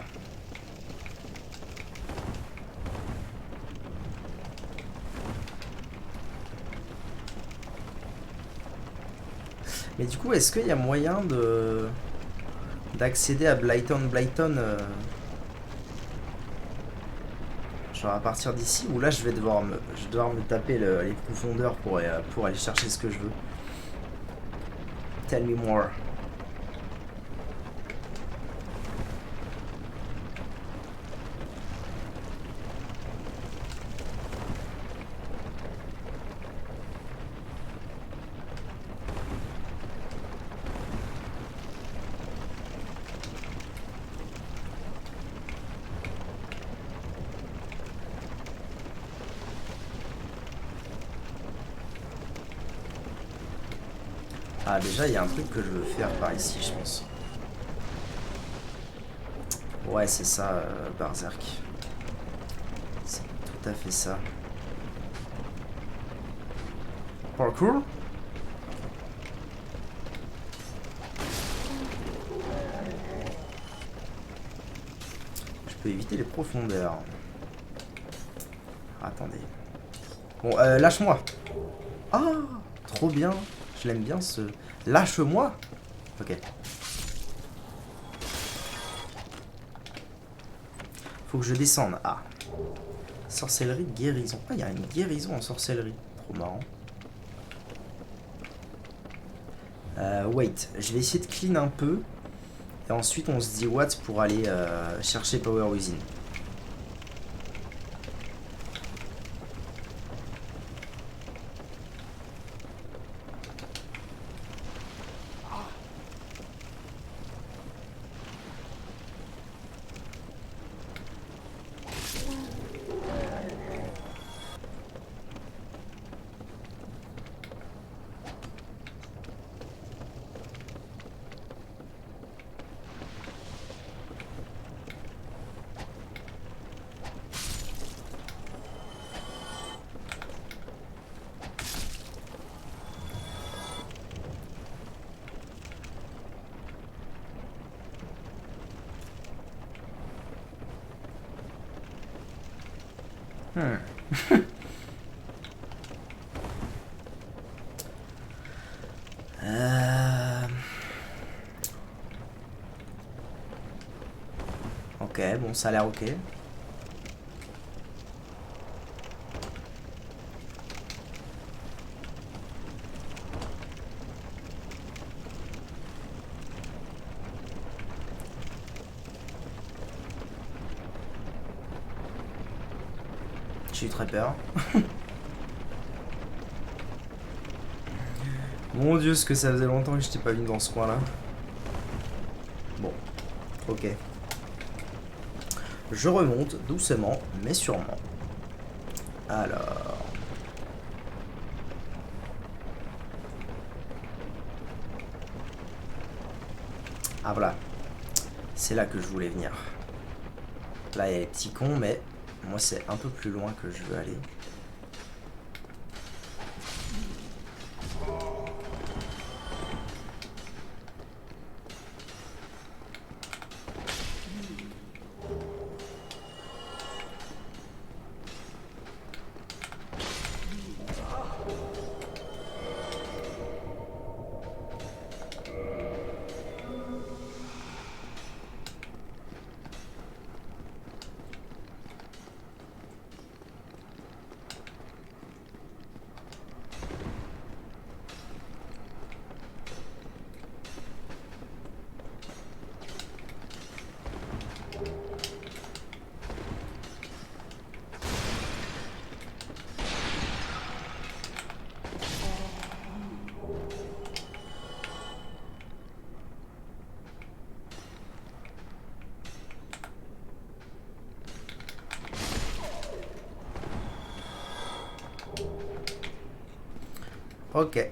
Mais du coup, est-ce qu'il y a moyen de d'accéder à Blyton genre à partir d'ici, ou là je vais devoir me taper les profondeurs pour aller chercher ce que je veux. Tell me more. Ah, déjà il y a un truc que je veux faire par ici, je pense. Ouais, c'est ça, Berserk. C'est tout à fait ça. Parkour. Je peux éviter les profondeurs. Attendez. Bon, lâche-moi. Ah, trop bien. Je l'aime bien ce... Lâche-moi. Ok. Faut que je descende. Ah. Sorcellerie, guérison. Ah, il y a une guérison en sorcellerie. Trop marrant. Wait. Je vais essayer de clean un peu. Et ensuite, on se dit what pour aller chercher Power Within. Ok, bon, ça a l'air ok. J'ai eu très peur. Mon dieu, ce que ça faisait longtemps que je t'ai pas vu dans ce coin-là. Bon, ok. Je remonte doucement, mais sûrement. Alors... Ah voilà. C'est là que je voulais venir. Là, il y a les petits cons, mais moi, c'est un peu plus loin que je veux aller. Ok.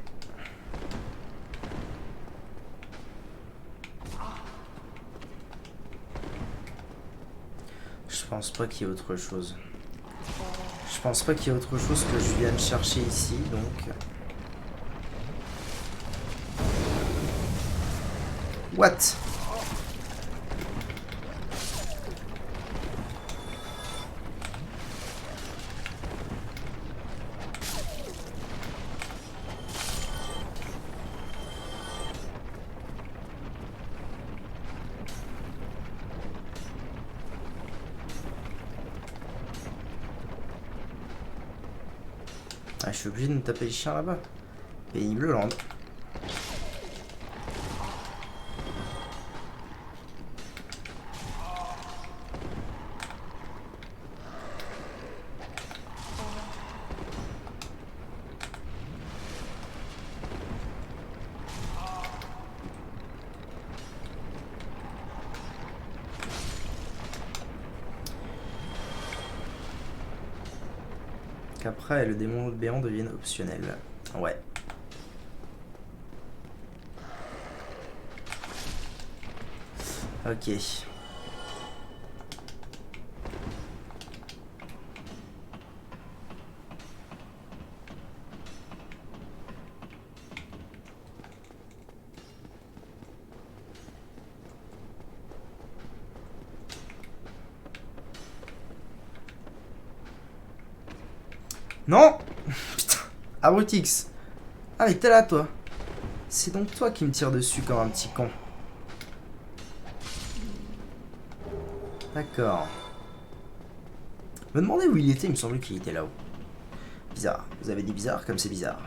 Je pense pas qu'il y ait autre chose. Je pense pas qu'il y ait autre chose que je vienne chercher ici, donc... What? Ah, je suis obligé de me taper les chiens là-bas. Pénible land. Qu'après le démon béant devienne optionnel. Ouais. Ok. Non. Putain. Abrutix. Ah mais t'es là toi. C'est donc toi qui me tire dessus comme un petit con. D'accord. Me demandez où il était, il me semblait qu'il était là-haut. Bizarre. Vous avez dit bizarre comme c'est bizarre.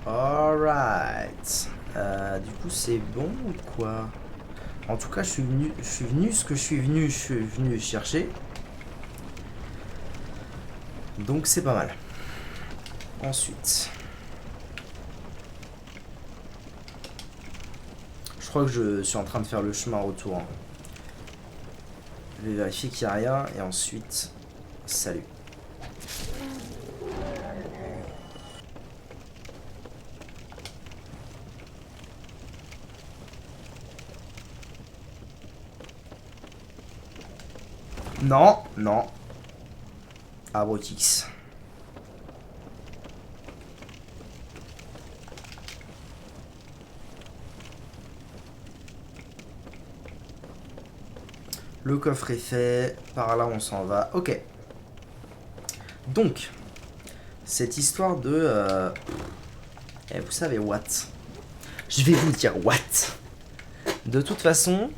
Alright. Du coup, c'est bon ou quoi? En tout cas, je suis venu ce que je suis venu chercher. Donc c'est pas mal. Ensuite. Je crois que je suis en train de faire le chemin retour. Je vais vérifier qu'il n'y a rien et ensuite, salut. Non, non. Abrotix. Le coffre est fait. Par là, on s'en va. Ok. Donc, cette histoire de... vous savez what? Je vais vous dire what? De toute façon,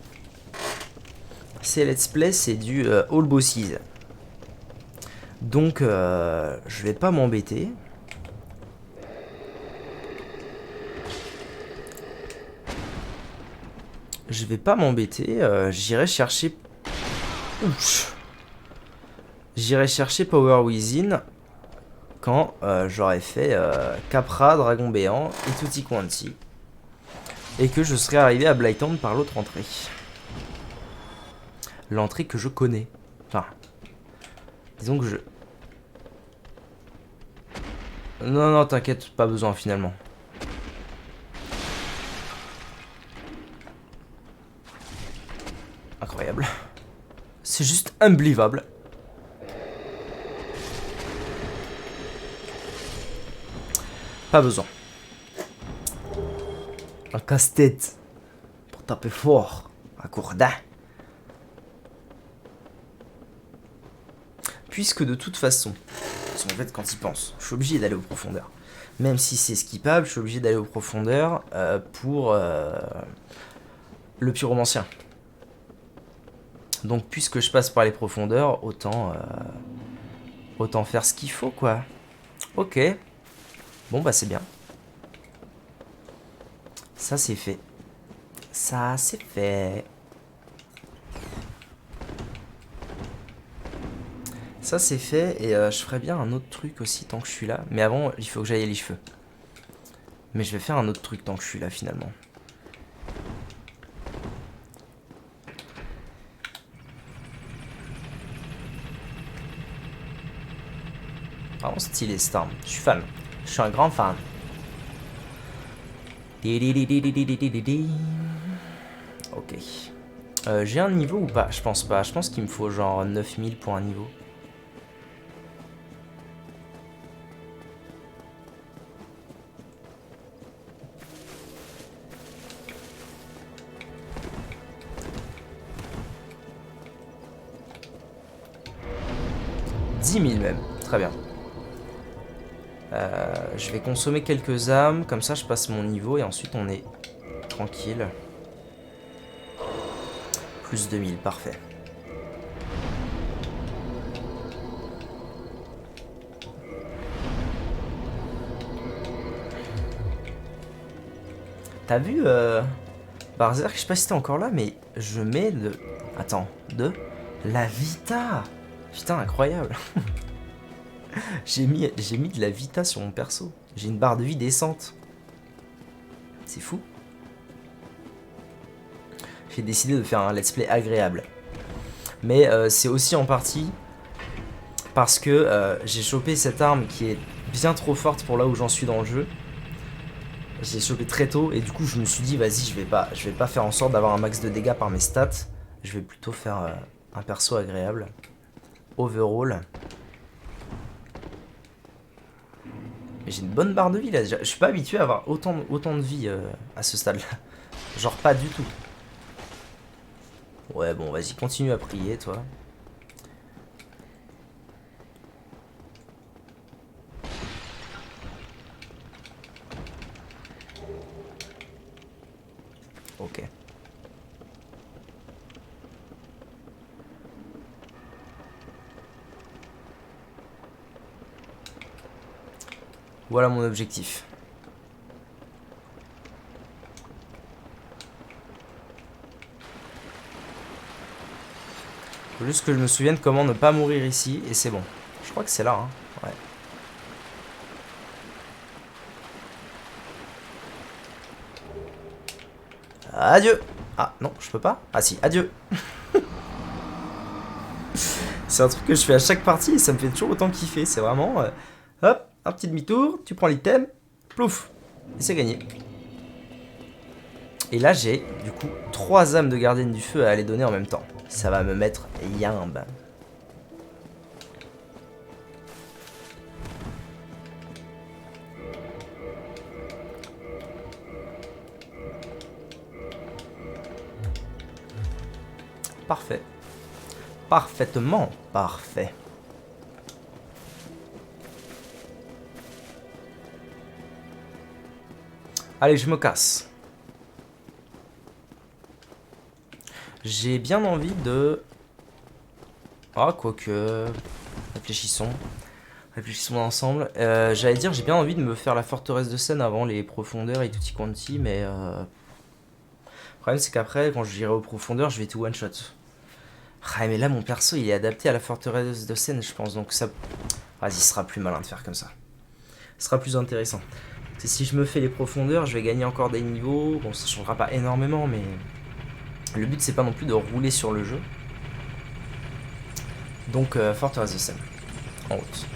Ces let's play, c'est du all bosses. Donc, je vais pas m'embêter. Je vais pas m'embêter. J'irai chercher... Ouch. J'irai chercher Power Within quand j'aurai fait Capra, Dragon Béant et Tutti Quanti. Et que je serai arrivé à Blighttown par l'autre entrée. L'entrée que je connais. Enfin, disons que je... Non, non, t'inquiète, pas besoin finalement. Incroyable. C'est juste unbelievable. Pas besoin. Un casse-tête. Pour taper fort. Un courdin. Puisque de toute façon, en fait quand il pense, je suis obligé d'aller aux profondeurs. Même si c'est skippable, je suis obligé d'aller aux profondeurs pour le pyromancien. Donc puisque je passe par les profondeurs, autant faire ce qu'il faut quoi. Ok. Bon bah c'est bien. Ça c'est fait. Ça c'est fait. Ça c'est fait et je ferai bien un autre truc aussi tant que je suis là. Mais avant il faut que j'aille les cheveux. Mais je vais faire un autre truc tant que je suis là finalement. Vraiment stylé cette arme. Je suis fan. Je suis un grand fan. Ok. J'ai un niveau ou pas? Je pense pas. Je pense qu'il me faut genre 9000 pour un niveau. Même. Très bien. Je vais consommer quelques âmes. Comme ça, je passe mon niveau et ensuite on est tranquille. Plus 2000, parfait. T'as vu Berserk, je sais pas si t'es encore là, mais je mets de... Attends, de la Vita. Putain, incroyable. J'ai mis de la Vita sur mon perso. J'ai une barre de vie décente. C'est fou. J'ai décidé de faire un let's play agréable. Mais c'est aussi en partie parce que j'ai chopé cette arme qui est bien trop forte pour là où j'en suis dans le jeu. J'ai chopé très tôt et du coup je me suis dit vas-y je vais pas faire en sorte d'avoir un max de dégâts par mes stats. Je vais plutôt faire un perso agréable. Overall. Mais j'ai une bonne barre de vie là déjà. Je suis pas habitué à avoir autant de vie à ce stade là. Genre pas du tout. Ouais bon vas-y continue à prier toi. Ok. Voilà mon objectif. Faut juste que je me souvienne comment ne pas mourir ici et c'est bon. Je crois que c'est là hein. Ouais. Adieu. Ah non, je peux pas. Ah si, adieu. C'est un truc que je fais à chaque partie et ça me fait toujours autant kiffer. C'est vraiment... hop, un petit demi-tour, tu prends l'item, plouf, et c'est gagné. Et là j'ai du coup 3 âmes de gardienne du feu à aller donner en même temps. Ça va me mettre yimbe. Parfait. Parfaitement parfait. Allez, je me casse. J'ai bien envie de... Ah, quoique... Réfléchissons. Réfléchissons ensemble. J'allais dire, j'ai bien envie de me faire la forteresse de Seine avant les profondeurs et tutti quanti, mais... Le problème, c'est qu'après, quand j'irai aux profondeurs, je vais tout one-shot. Ah, mais là, mon perso, il est adapté à la forteresse de Seine, je pense, donc ça... Vas-y, ce sera plus malin de faire comme ça. Ce sera plus intéressant. Si je me fais les profondeurs, je vais gagner encore des niveaux. Bon, ça changera pas énormément, mais... Le but, c'est pas non plus de rouler sur le jeu. Donc, forteresse de Seine. En route.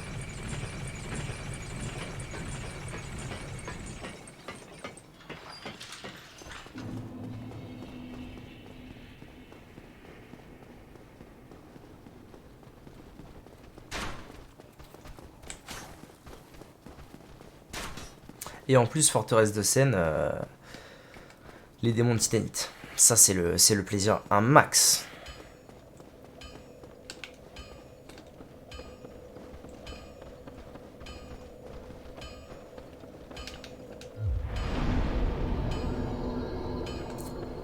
Et en plus, forteresse de Seine, les démons de titanite. Ça, c'est le plaisir un max.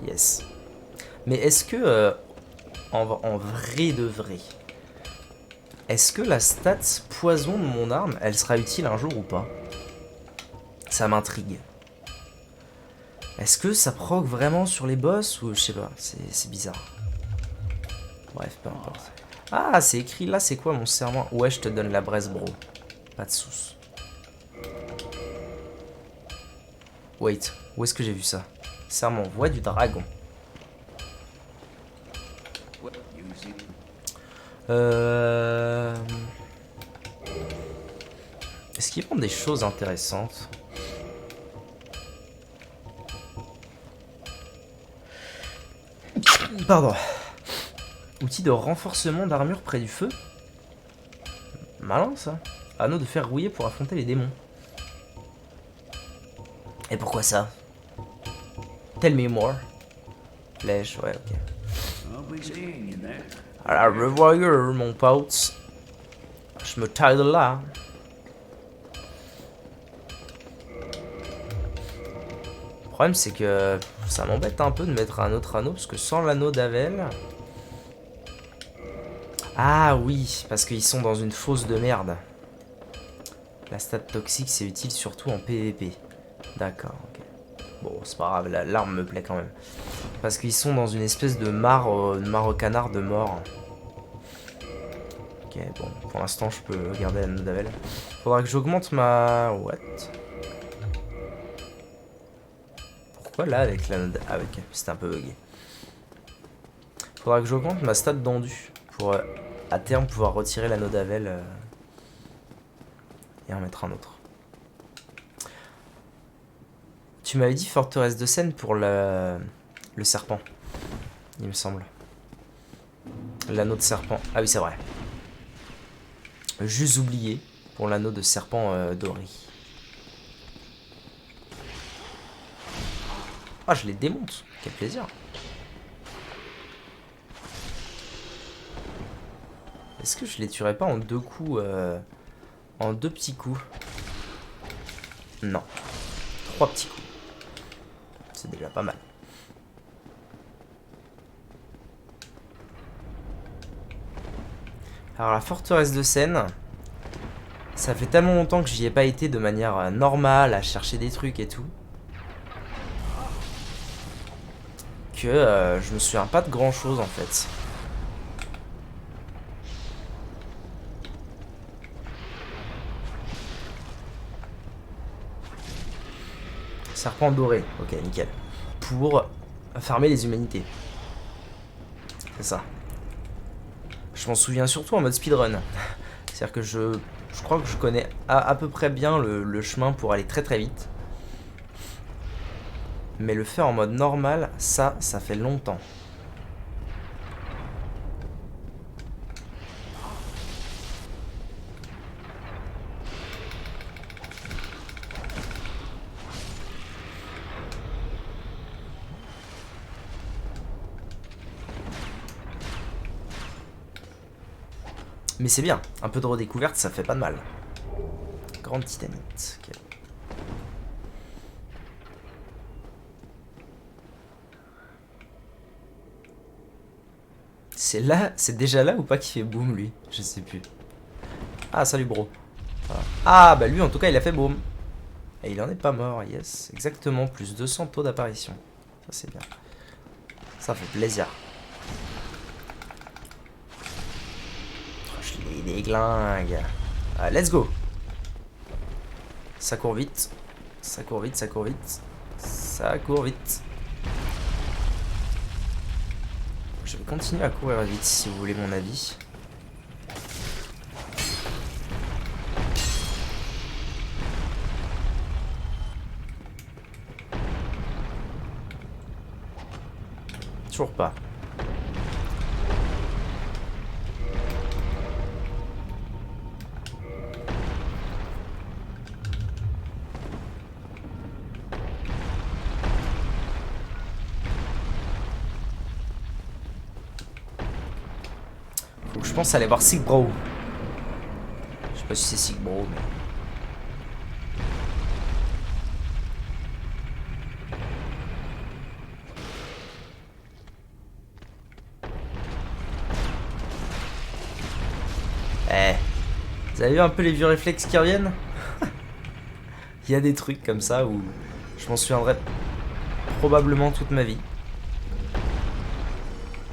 Yes. Mais est-ce que, en vrai de vrai, est-ce que la stat poison de mon arme, elle sera utile un jour ou pas? Ça m'intrigue. Est-ce que ça proc vraiment sur les boss ou je sais pas, c'est bizarre. Bref, peu importe. Ah, c'est écrit là, c'est quoi mon serment? Ouais, je te donne la braise, bro. Pas de sous. Wait, où est-ce que j'ai vu ça? Serment, voix du dragon. Est-ce qu'ils vendent des choses intéressantes? Pardon. Outil de renforcement d'armure près du feu. Malin ça. Anneau de fer rouillé pour affronter les démons. Et pourquoi ça? Tell me more. Flèche, ouais, ok. À la revoyure, mon pote. Je me taille de là. Le problème, c'est que ça m'embête un peu de mettre un autre anneau, parce que sans l'anneau d'Avel... Ah oui, parce qu'ils sont dans une fosse de merde. La stat toxique, c'est utile surtout en PVP. D'accord, ok. Bon, c'est pas grave, l'arme me plaît quand même. Parce qu'ils sont dans une espèce de mare au canard de mort. Ok, bon, pour l'instant, je peux garder l'anneau d'Avel. Faudra que j'augmente ma... What? Pourquoi là, avec l'anneau d'Avel? Ah, ok, c'était un peu bugué. Faudra que j'augmente ma stat d'endu pour, à terme, pouvoir retirer l'anneau d'Avel et en mettre un autre. Tu m'avais dit forteresse de Seine pour le serpent, il me semble. L'anneau de serpent. Ah oui, c'est vrai. Juste oublié pour l'anneau de serpent doré. Ah, je les démonte. Quel plaisir. Est-ce que je les tuerais pas en deux coups en deux petits coups? Non. Trois petits coups. C'est déjà pas mal. Alors la forteresse de Seine, ça fait tellement longtemps que j'y ai pas été de manière normale, à chercher des trucs et tout, que je me souviens pas de grand chose en fait. Serpent doré, ok nickel. Pour farmer les humanités. C'est ça. Je m'en souviens surtout en mode speedrun. C'est-à-dire que je crois que je connais à peu près bien le chemin pour aller très très vite. Mais le faire en mode normal, ça fait longtemps. Mais c'est bien, un peu de redécouverte, ça fait pas de mal. Grande titanite. Okay. C'est là, c'est déjà là ou pas qu'il fait boum lui? Je sais plus. Ah, salut bro. Voilà. Ah, bah lui en tout cas il a fait boum. Et il en est pas mort, yes. Exactement, plus 200 taux d'apparition. Ça c'est bien. Ça fait plaisir. Oh, je les déglingue. Ah, let's go. Ça court vite. Ça court vite, ça court vite. Ça court vite. Je vais continuer à courir vite si vous voulez mon avis. Toujours pas. Faut que je pense aller voir Sick Bro. Je sais pas si c'est Sick Bro, mais... Eh, vous avez vu un peu les vieux réflexes qui reviennent? Il y a des trucs comme ça où je m'en souviendrai probablement toute ma vie.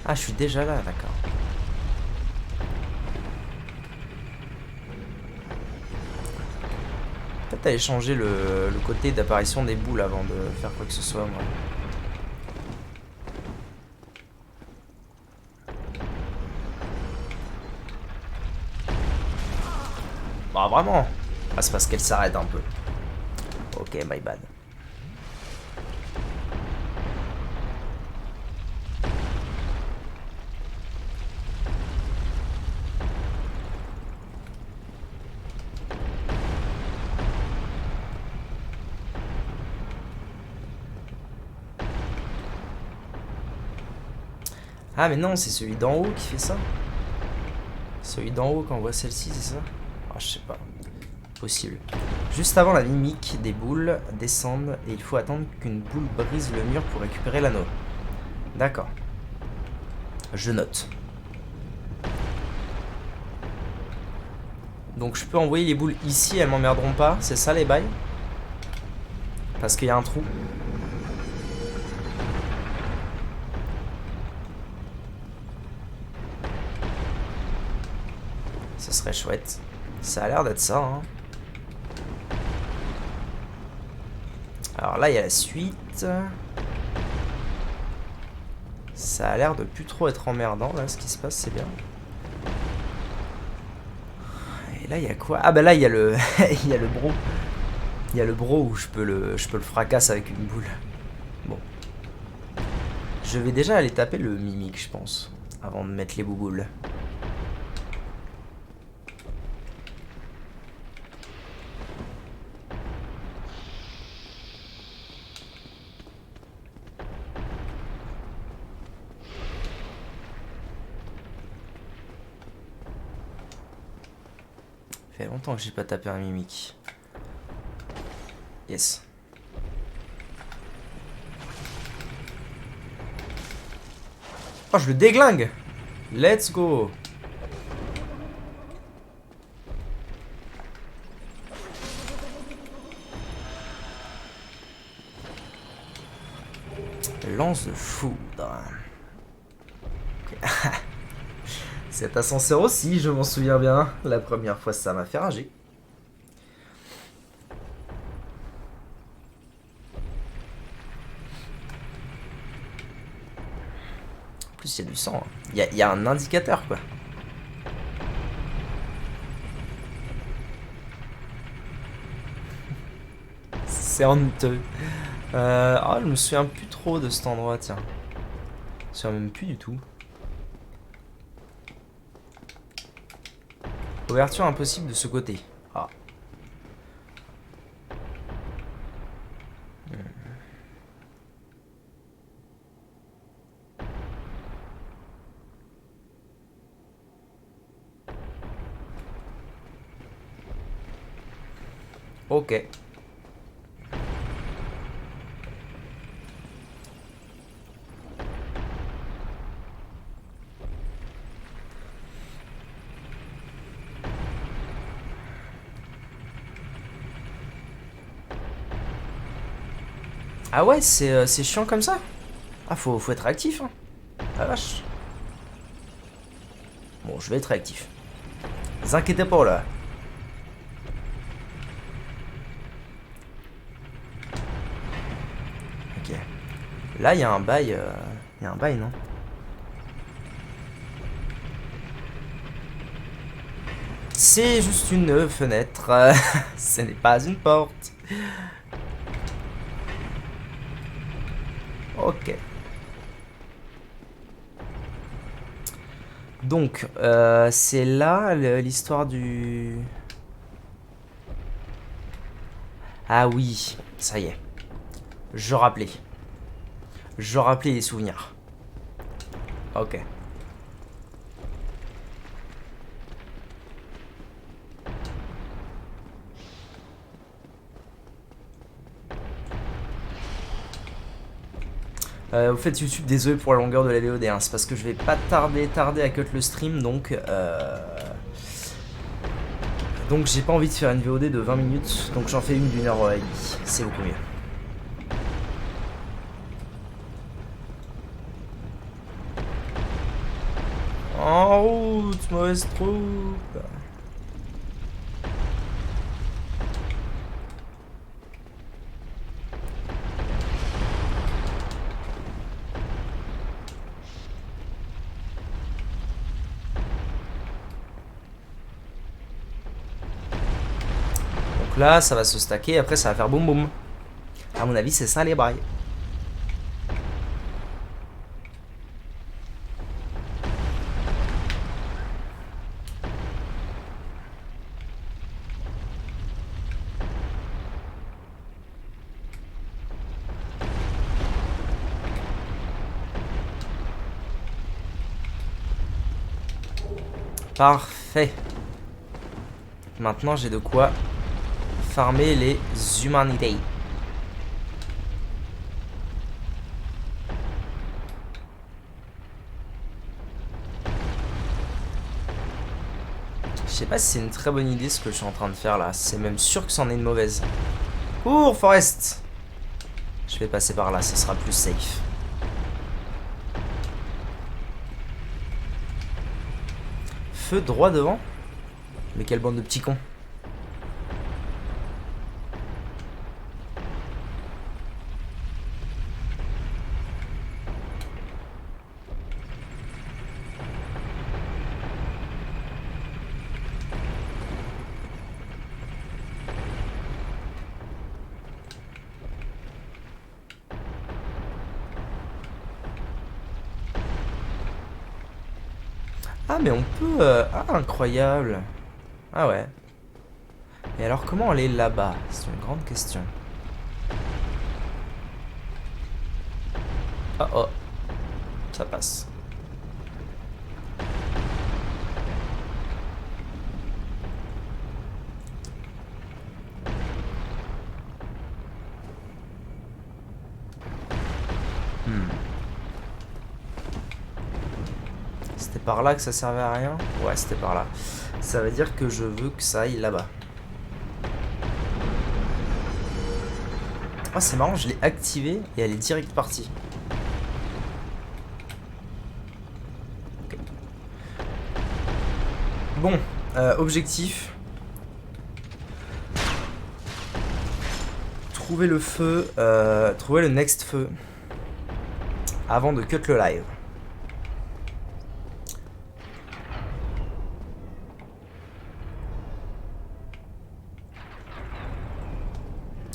Ah, je suis déjà là, d'accord. Peut-être aller changer le côté d'apparition des boules avant de faire quoi que ce soit, moi. Bah, vraiment. Ah, c'est parce qu'elle s'arrête un peu. Ok, my bad. Ah, mais non, c'est celui d'en haut qui fait ça. Celui d'en haut quand on voit celle-ci, c'est ça? Ah, je sais pas. Possible. Juste avant la mimique, des boules descendent et il faut attendre qu'une boule brise le mur pour récupérer l'anneau. D'accord. Je note. Donc je peux envoyer les boules ici, elles m'emmerderont pas. C'est ça les bails? Parce qu'il y a un trou. Ce serait chouette. Ça a l'air d'être ça, hein. Alors là, il y a la suite. Ça a l'air de plus trop être emmerdant, là, ce qui se passe, c'est bien. Et là, il y a quoi? Ah bah là, il y a le... il y a le bro. Il y a le bro où je peux le fracasser avec une boule. Bon. Je vais déjà aller taper le mimique, je pense. Avant de mettre les bouboules. Ça fait longtemps que j'ai pas tapé un mimique. Yes. Oh, je le déglingue. Let's go. Lance de foudre. Okay. Cet ascenseur aussi, je m'en souviens bien. La première fois, ça m'a fait rager. En plus, il y a du sang. Il y a un indicateur, quoi. C'est honteux. Ah, je me souviens plus trop de cet endroit, tiens. Je me souviens même plus du tout. Ouverture impossible de ce côté. Ah. Ok. Ah ouais, c'est chiant comme ça. Ah, faut être réactif, hein. Ah vache. Bon, je vais être réactif. Ne vous inquiétez pas, là. Ok. Là, il y a un bail... Il y a un bail, non? C'est juste une fenêtre. Ce n'est pas une porte. Ok. Donc, c'est là l'histoire du... Ah oui, ça y est. Je rappelais. Je rappelais les souvenirs. Ok. Au fait, YouTube, désolé pour la longueur de la VOD, hein. C'est parce que je vais pas tarder à cut le stream, donc j'ai pas envie de faire une VOD de 20 minutes, donc j'en fais une d'une heure et demie. C'est beaucoup mieux. En route, mauvaise troupe. Donc là, ça va se stacker, après ça va faire boum boum. À mon avis, c'est ça les bails. Parfait. Maintenant, j'ai de quoi farmer les humanités. Je sais pas si c'est une très bonne idée ce que je suis en train de faire là. C'est même sûr que c'en est une mauvaise. Cours, Forest! Je vais passer par là, ce sera plus safe. Feu droit devant? Mais quelle bande de petits cons. Ah mais on peut... Ah incroyable. Ah ouais. Et alors comment aller là-bas? C'est une grande question. Oh oh. Ça passe. C'était par là que ça servait à rien? Ouais, c'était par là. Ça veut dire que je veux que ça aille là-bas. Ah, c'est marrant, je l'ai activée et elle est direct partie. Okay. Bon, objectif. Trouver le feu, trouver le next feu avant de cut le live.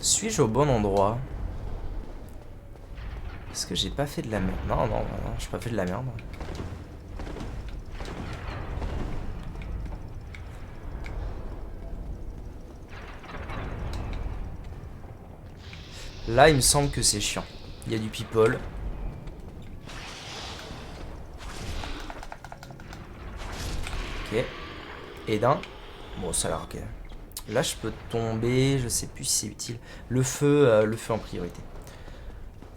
Suis-je au bon endroit? Est-ce que j'ai pas fait de la merde? Non, non, non, non, j'ai pas fait de la merde. Là, il me semble que c'est chiant. Il y a du people. Ok. Et d'un. Bon, ça a l'air ok. Là, je peux tomber. Je sais plus si c'est utile. Le feu en priorité.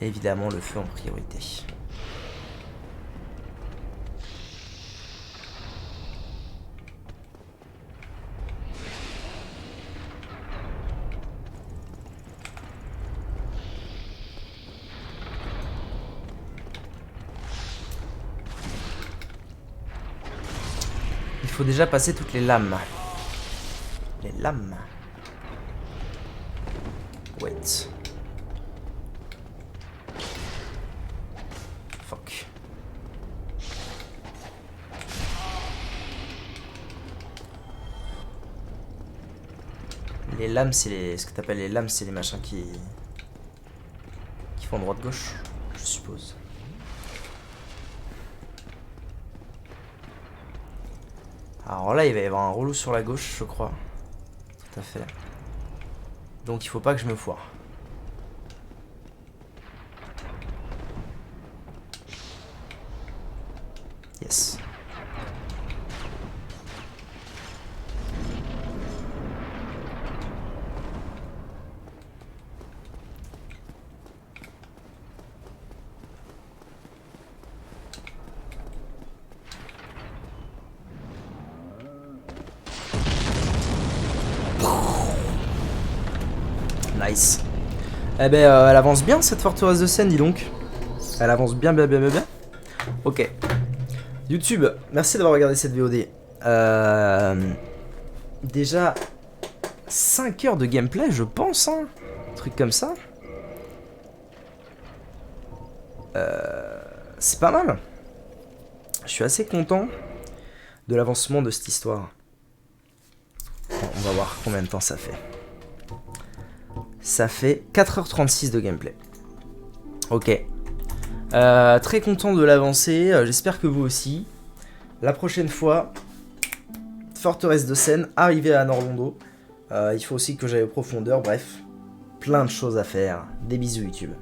Évidemment, le feu en priorité. faut déjà passer toutes les lames. Les lames. Wait. Fuck. Les lames, c'est les... Ce que t'appelles les lames, c'est les machins qui font droite-gauche, je suppose. Alors là, il va y avoir un relou sur la gauche, je crois. Tout à fait. Donc il faut pas que je me foire. Yes. Nice. Eh ben, elle avance bien cette forteresse de Seine, dis donc. Elle avance bien. Ok. YouTube, merci d'avoir regardé cette VOD. Déjà 5 heures de gameplay, je pense, hein. Un truc comme ça. C'est pas mal. Je suis assez content de l'avancement de cette histoire. Bon, on va voir combien de temps ça fait. Ça fait 4h36 de gameplay. Ok. Très content de l'avancée. J'espère que vous aussi. La prochaine fois, forteresse de Seine, arrivée à Norlondo. Il faut aussi que j'aille aux profondeurs. Bref, plein de choses à faire. Des bisous YouTube.